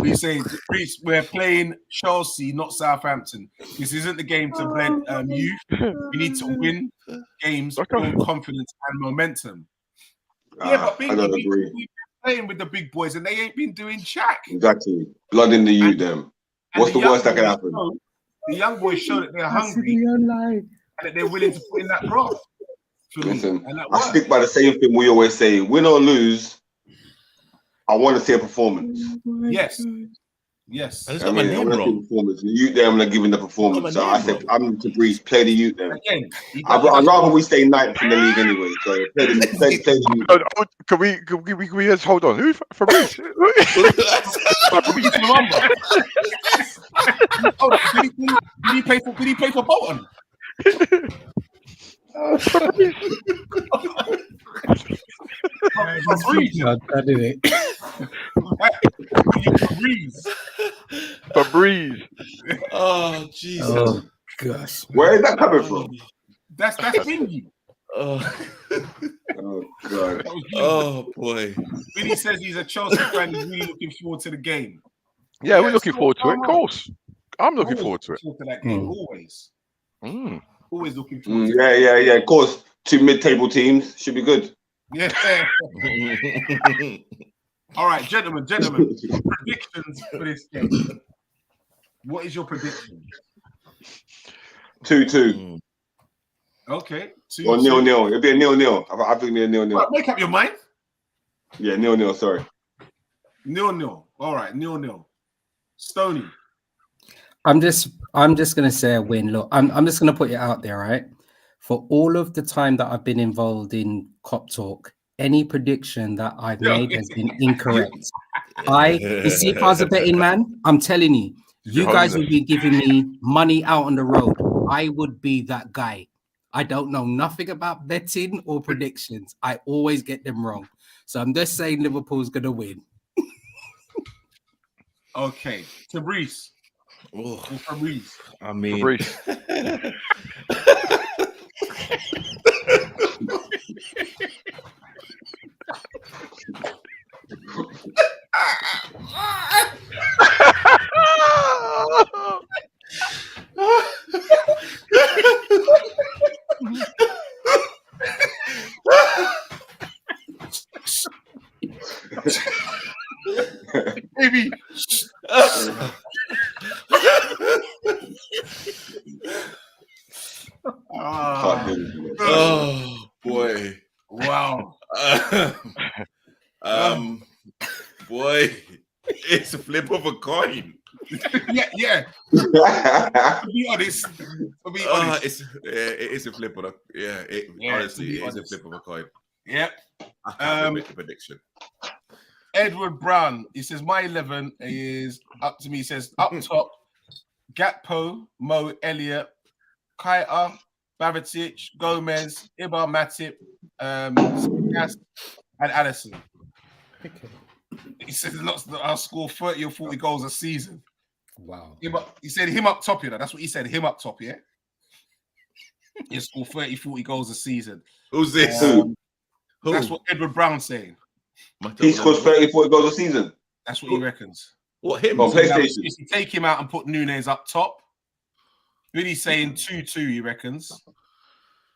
[SPEAKER 2] We say, Reece, we're playing Chelsea, not Southampton. This isn't the game to blend youth. We need to win games, build confidence and momentum. Yeah, but
[SPEAKER 4] I don't agree.
[SPEAKER 2] we've been playing with the big boys and they ain't been doing jack.
[SPEAKER 4] Exactly. Blood in the youth, them. What's the worst that can happen?
[SPEAKER 2] The young boys show that they're hungry and that they're willing to put in that graft.
[SPEAKER 4] Listen, I stick by the same thing we always say: win or lose, I want to see a performance.
[SPEAKER 2] Yes. Yes.
[SPEAKER 6] And it's
[SPEAKER 4] I
[SPEAKER 6] got my
[SPEAKER 4] mean, I
[SPEAKER 6] name
[SPEAKER 4] want to see a
[SPEAKER 6] wrong.
[SPEAKER 4] performance. The youth them are giving the performance. So I said, I'm to Breeze, play the youth them.
[SPEAKER 2] Again,
[SPEAKER 4] I'd rather we stay ninth in the league anyway. So play the youth.
[SPEAKER 5] Can we just hold on? Who Fabrice?
[SPEAKER 2] Did he play for Bolton?
[SPEAKER 5] Fabrice.
[SPEAKER 6] Oh Jesus!
[SPEAKER 1] Oh gosh!
[SPEAKER 4] Where is that coming from?
[SPEAKER 2] That's Bingy.
[SPEAKER 6] Oh,
[SPEAKER 4] Oh god!
[SPEAKER 6] oh boy!
[SPEAKER 2] Billy says he's a Chelsea fan. He's really looking forward to the game.
[SPEAKER 5] Yeah, we're looking forward to it. Of course, I'm looking forward to it.
[SPEAKER 2] That game, always. Always looking forward.
[SPEAKER 4] Yeah. Of course, 2 mid-table teams should be good.
[SPEAKER 2] Yeah. All right, gentlemen. Predictions for this game. What is your prediction?
[SPEAKER 4] 2-2.
[SPEAKER 2] Okay. 2-2.
[SPEAKER 4] Or 0-0. It'll be a 0-0. I think it'll be a 0-0.
[SPEAKER 2] Right, make up your mind.
[SPEAKER 4] Yeah, 0-0. Sorry.
[SPEAKER 2] 0-0. All right, 0-0. Stoney.
[SPEAKER 1] I'm just gonna say a win. Look, I'm just gonna put it out there, right? For all of the time that I've been involved in Cop Talk, any prediction that I've made has been incorrect. You see, if I was a betting man, I'm telling you, you guys would be giving me money out on the road. I would be that guy. I don't know nothing about betting or predictions. I always get them wrong. So I'm just saying Liverpool's gonna win.
[SPEAKER 2] Okay, Fabrice.
[SPEAKER 6] Oh,
[SPEAKER 2] Fabrice.
[SPEAKER 6] I mean,
[SPEAKER 5] Fabrice.
[SPEAKER 2] Baby.
[SPEAKER 6] oh boy!
[SPEAKER 2] Wow.
[SPEAKER 6] Boy, it's a flip of a coin.
[SPEAKER 2] yeah. To be honest.
[SPEAKER 6] It is a flip of a honestly, it is a flip of a coin.
[SPEAKER 2] Yep.
[SPEAKER 6] I can't make a prediction.
[SPEAKER 2] Edward Brown, he says my 11 is up to me. He says up top, Gakpo, Mo, Elliott, Kaita, Bavetic, Gomez, Ibar, Matip, Gas, and Allison.
[SPEAKER 1] Okay.
[SPEAKER 2] He says I'll score 30 or 40 goals a season.
[SPEAKER 1] Wow.
[SPEAKER 2] He said him up top, you know. That's what he said, him up top, yeah? He'll score 30, 40 goals a season.
[SPEAKER 6] Who's this?
[SPEAKER 4] Who?
[SPEAKER 2] That's what Edward Brown's saying.
[SPEAKER 4] He scores 30, 40 goals a season.
[SPEAKER 2] That's what he reckons.
[SPEAKER 6] What, him?
[SPEAKER 4] On PlayStation.
[SPEAKER 2] If you take him out and put Nunes up top, Billy's saying 2-2, he reckons.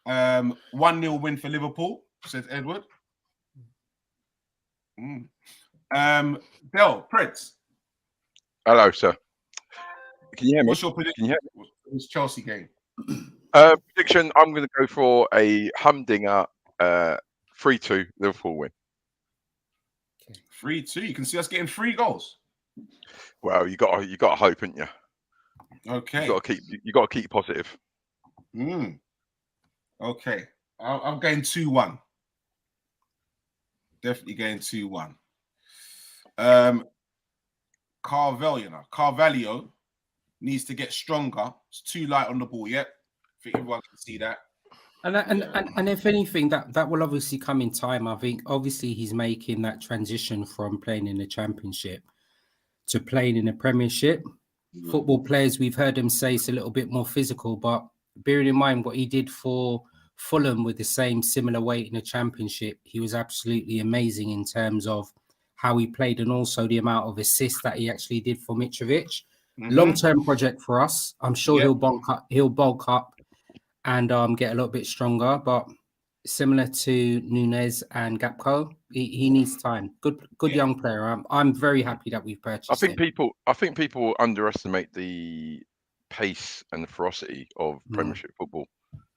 [SPEAKER 2] 1-0 win for Liverpool, says Edward. Del, Preds.
[SPEAKER 5] Hello, sir. Can you hear me?
[SPEAKER 2] What's your prediction?
[SPEAKER 5] Can you hear me?
[SPEAKER 2] This Chelsea game.
[SPEAKER 5] Prediction, I'm going to go for a humdinger 3-2 Liverpool win.
[SPEAKER 2] 3-2. You can see us getting 3 goals.
[SPEAKER 5] Well, you got to hope, haven't you?
[SPEAKER 2] Okay.
[SPEAKER 5] You got to keep positive.
[SPEAKER 2] Okay. I'm going 2-1. Definitely going 2-1. Carvalho needs to get stronger. It's too light on the ball yet. I think everyone can see that.
[SPEAKER 1] And if anything, that will obviously come in time. I think obviously he's making that transition from playing in the Championship to playing in the Premiership. Football players, we've heard him say it's a little bit more physical, but bearing in mind what he did for Fulham with the same similar weight in the Championship, he was absolutely amazing in terms of how he played, and also the amount of assists that he actually did for Mitrovic. Long-term project for us. I'm sure he'll bulk up and get a little bit stronger. But similar to Nunez and Gakpo, he needs time. Good young player. I'm very happy that we've purchased him.
[SPEAKER 5] I think people underestimate the pace and the ferocity of Premiership football.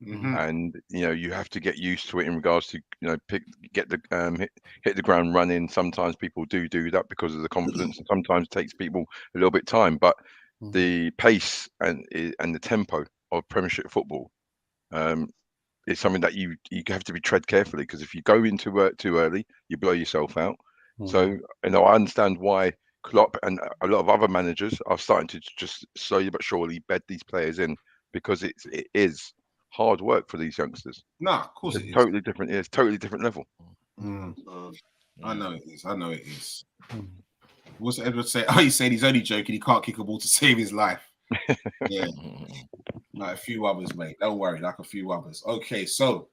[SPEAKER 5] And you have to get used to it in regards to hit the ground running. Sometimes people do that because of the confidence, and sometimes it takes people a little bit of time. But the pace and the tempo of Premiership football is something that you have to be tread carefully, because if you go into it too early, you blow yourself out. So I understand why Klopp and a lot of other managers are starting to just slowly but surely bed these players in, because it is hard work for these youngsters.
[SPEAKER 2] No, of course
[SPEAKER 5] it's totally different. It's totally different level.
[SPEAKER 2] I know it is. What's Edward say? Oh, he's saying he's only joking. He can't kick a ball to save his life. Yeah, like a few others, mate. Don't worry, like a few others. Okay, so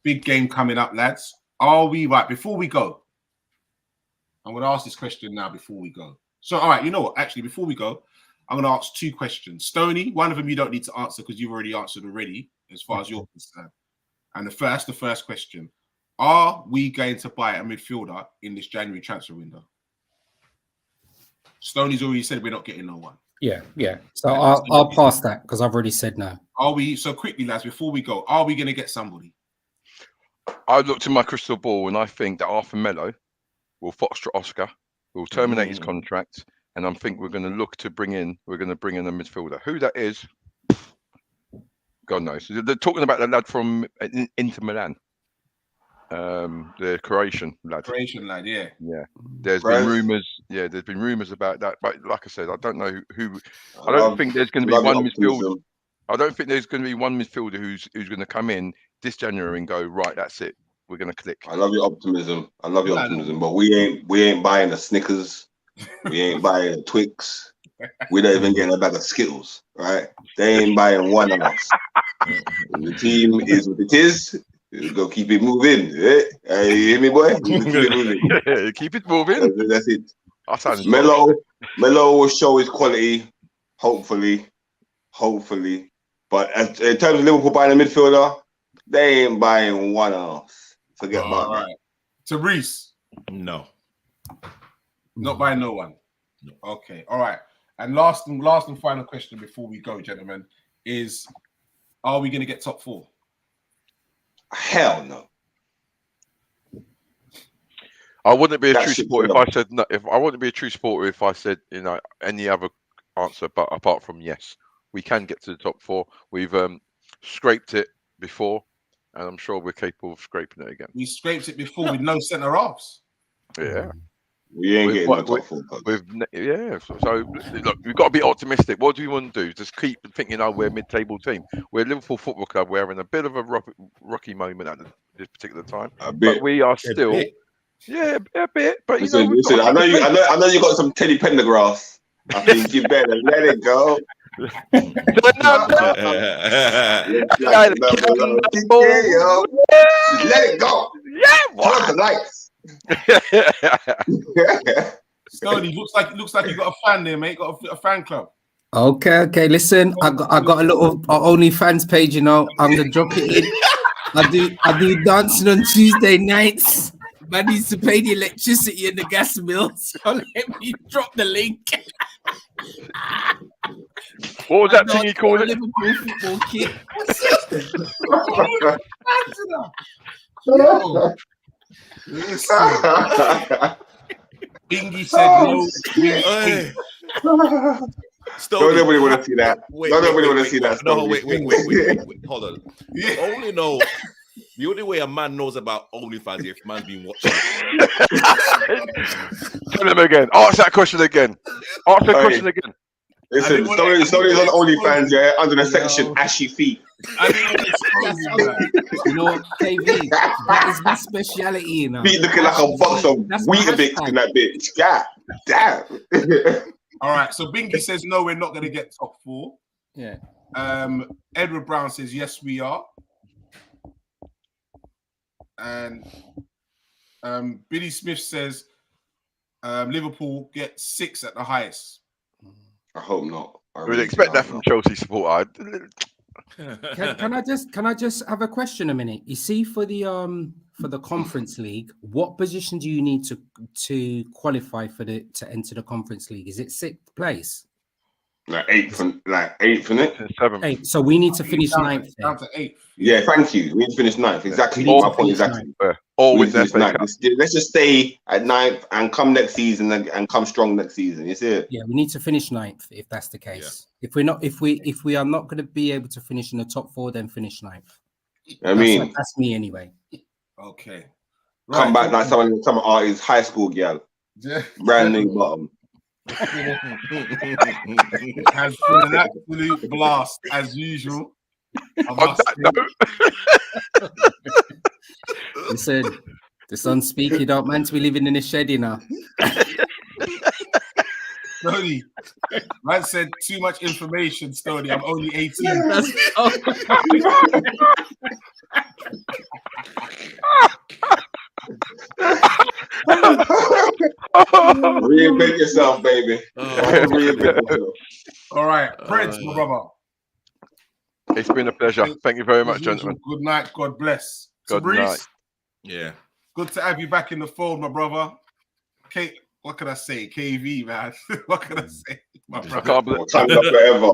[SPEAKER 2] big game coming up, lads. Are we right? Before we go, I'm going to ask this question now. Before we go, so all right, you know what? Actually, before we go, I'm going to ask two questions. Stoney, one of them you don't need to answer because you've already answered already, as far as you're concerned. And the first question: are we going to buy a midfielder in this January transfer window? Stoney's already said we're not getting no one.
[SPEAKER 1] Yeah. So I'll pass that because I've already said no.
[SPEAKER 2] Are we? So quickly, lads, before we go, are we going to get somebody?
[SPEAKER 5] I looked in my crystal ball and I think that Arthur Melo will foxtrot Oscar, will terminate his contract, and I think we're going to bring in a midfielder. Who that is, God knows. They're talking about the lad from Inter Milan. The Croatian lad.
[SPEAKER 2] Yeah.
[SPEAKER 5] There's been rumours. Yeah, there's been rumours about that. But like I said, I don't know who. I don't think there's going to be one midfielder. I don't think there's going to be one midfielder who's going to come in this January and go, right, that's it, we're going to click.
[SPEAKER 4] I love your optimism. But we ain't buying the Snickers. We ain't buying the Twix. We don't even getting a bag of Skittles, right? They ain't buying one of us. The team is what it is. Go keep it moving. You hear me, boy?
[SPEAKER 5] Keep it moving.
[SPEAKER 4] That's it. Melo will show his quality, hopefully. But in terms of Liverpool buying a midfielder, they ain't buying one of us. Forget about that.
[SPEAKER 2] Right. Therese?
[SPEAKER 6] No.
[SPEAKER 2] Not buying no one? No. Okay. All right. And last and final question before we go, gentlemen, is are we going to get top four?
[SPEAKER 4] Hell no.
[SPEAKER 5] I wouldn't be a true supporter if I said no. I wouldn't be a true supporter if I said any other answer, but apart from yes, we can get to the top four. We've scraped it before, and I'm sure we're capable of scraping it again.
[SPEAKER 2] We scraped it before with no centre halves.
[SPEAKER 5] Yeah.
[SPEAKER 4] We ain't getting the top four.
[SPEAKER 5] So look, we've got to be optimistic. What do we want to do? Just keep thinking, we're a mid-table team. We're Liverpool Football Club. We're having a bit of a rocky moment at this particular time. But we are still, a bit. But
[SPEAKER 4] listen, I know you got some Teddy Pendergrass. I think you better let it go. Let it go.
[SPEAKER 5] Yeah, what?
[SPEAKER 4] The lights.
[SPEAKER 2] Stoney, looks like you got a fan there, mate. Got a fan club.
[SPEAKER 1] Okay. Listen, I got a little OnlyFans page. I'm gonna drop it in. I do dancing on Tuesday nights. Man needs to pay the electricity and the gas bills. So let me drop the link.
[SPEAKER 5] What was that thing you called it?
[SPEAKER 1] Liverpool football kit.
[SPEAKER 2] Bingy said no.
[SPEAKER 4] Don't nobody want to see that. Don't nobody want to see that.
[SPEAKER 6] No, wait. Hold on. The only way a man knows about OnlyFans is if man's been watching.
[SPEAKER 5] Tell him again. Ask that question again.
[SPEAKER 4] Listen, Stoney's on OnlyFans, under the section Ashy Feet.
[SPEAKER 1] You know what, KV? That is my speciality,
[SPEAKER 4] Feet looking like a box of Weetabix in that bitch. God damn.
[SPEAKER 2] All right, so Bingy says no, we're not going to get top four.
[SPEAKER 1] Yeah.
[SPEAKER 2] Edward Brown says yes, we are. And Billy Smith says Liverpool get 6 at the highest.
[SPEAKER 4] I hope not.
[SPEAKER 5] We'd expect that from Chelsea supporter.
[SPEAKER 1] Can I just have a question a minute? You see, for the Conference League, what position do you need to qualify to enter the Conference League? Is it 6th place?
[SPEAKER 4] Like 8th, in it.
[SPEAKER 5] 7th.
[SPEAKER 1] 8th. So we need to finish 9th.
[SPEAKER 2] Down to 8th.
[SPEAKER 4] Yeah, thank you. We need to finish 9th. Exactly.
[SPEAKER 1] We need
[SPEAKER 4] My
[SPEAKER 1] to
[SPEAKER 4] point
[SPEAKER 1] finish
[SPEAKER 4] exactly.
[SPEAKER 5] Or
[SPEAKER 4] We
[SPEAKER 5] with
[SPEAKER 4] need to
[SPEAKER 5] their
[SPEAKER 4] finish
[SPEAKER 5] FA
[SPEAKER 4] 9th.
[SPEAKER 5] Cup.
[SPEAKER 4] Let's just stay at 9th and come next season and come strong next season. You see it?
[SPEAKER 1] Yeah, we need to finish 9th if that's the case. If we are not going to be able to finish in the top 4, then finish 9th.
[SPEAKER 4] I mean,
[SPEAKER 1] That's me anyway.
[SPEAKER 2] Okay.
[SPEAKER 4] come back like some artist, high school girl, brand new bottom.
[SPEAKER 2] It has been an absolute blast as usual. I must say.
[SPEAKER 1] Listen, the son speak. You don't man to be living in a shed, you know.
[SPEAKER 2] Stoney, man said too much information, Stoney. I'm only 18.
[SPEAKER 4] Reinvent yourself, baby. Reinvent yourself.
[SPEAKER 2] All right, Prince, my brother.
[SPEAKER 5] It's been a pleasure. Thank you very much,
[SPEAKER 2] As usual,
[SPEAKER 5] gentlemen.
[SPEAKER 2] Good night. God bless.
[SPEAKER 5] Good
[SPEAKER 2] Fabrice,
[SPEAKER 5] night.
[SPEAKER 6] Yeah.
[SPEAKER 2] good to have you back in the fold, my brother. What can I say? KV, man. What can I say? My
[SPEAKER 5] I
[SPEAKER 2] brother.
[SPEAKER 5] can't believe
[SPEAKER 4] Wakanda forever.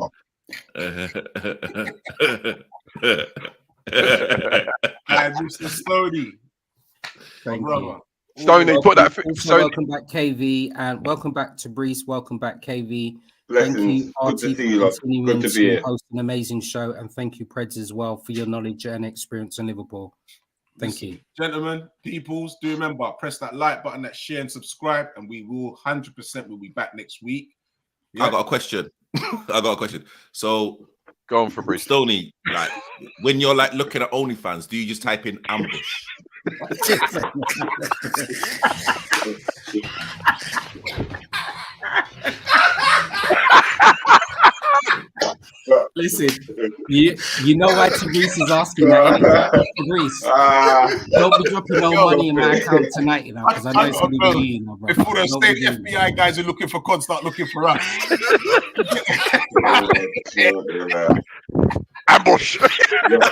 [SPEAKER 2] And Mr. Stoney, my
[SPEAKER 1] Thank
[SPEAKER 2] brother.
[SPEAKER 1] you.
[SPEAKER 5] Stoney, put that.
[SPEAKER 1] Also,
[SPEAKER 5] Stoney,
[SPEAKER 1] welcome back, KV, and welcome back to Brees. Welcome back, KV.
[SPEAKER 4] Blessings.
[SPEAKER 1] Thank you,
[SPEAKER 4] Good
[SPEAKER 1] RT,
[SPEAKER 4] to see
[SPEAKER 1] for
[SPEAKER 4] you, love.
[SPEAKER 1] continuing
[SPEAKER 4] Good to be
[SPEAKER 1] to
[SPEAKER 4] here.
[SPEAKER 1] host an amazing show, and thank you, Preds, as well, for your knowledge and experience in Liverpool. Thank you.
[SPEAKER 2] Gentlemen, peoples, do remember, press that like button, that share and subscribe, and we will 100% will be back next week.
[SPEAKER 6] I got a question. So,
[SPEAKER 5] go on, Fabrice.
[SPEAKER 6] Stoney, like when you're like looking at OnlyFans, do you just type in ambush?
[SPEAKER 1] Listen, you know why Fabrice is asking that, innit? Fabrice, don't be dropping no money in my account tonight, you know, because I know it's going to be you, bro.
[SPEAKER 2] Before the
[SPEAKER 1] Don't
[SPEAKER 2] state
[SPEAKER 1] be doing
[SPEAKER 2] FBI guys are looking for COD, start looking for us.
[SPEAKER 5] Ambush.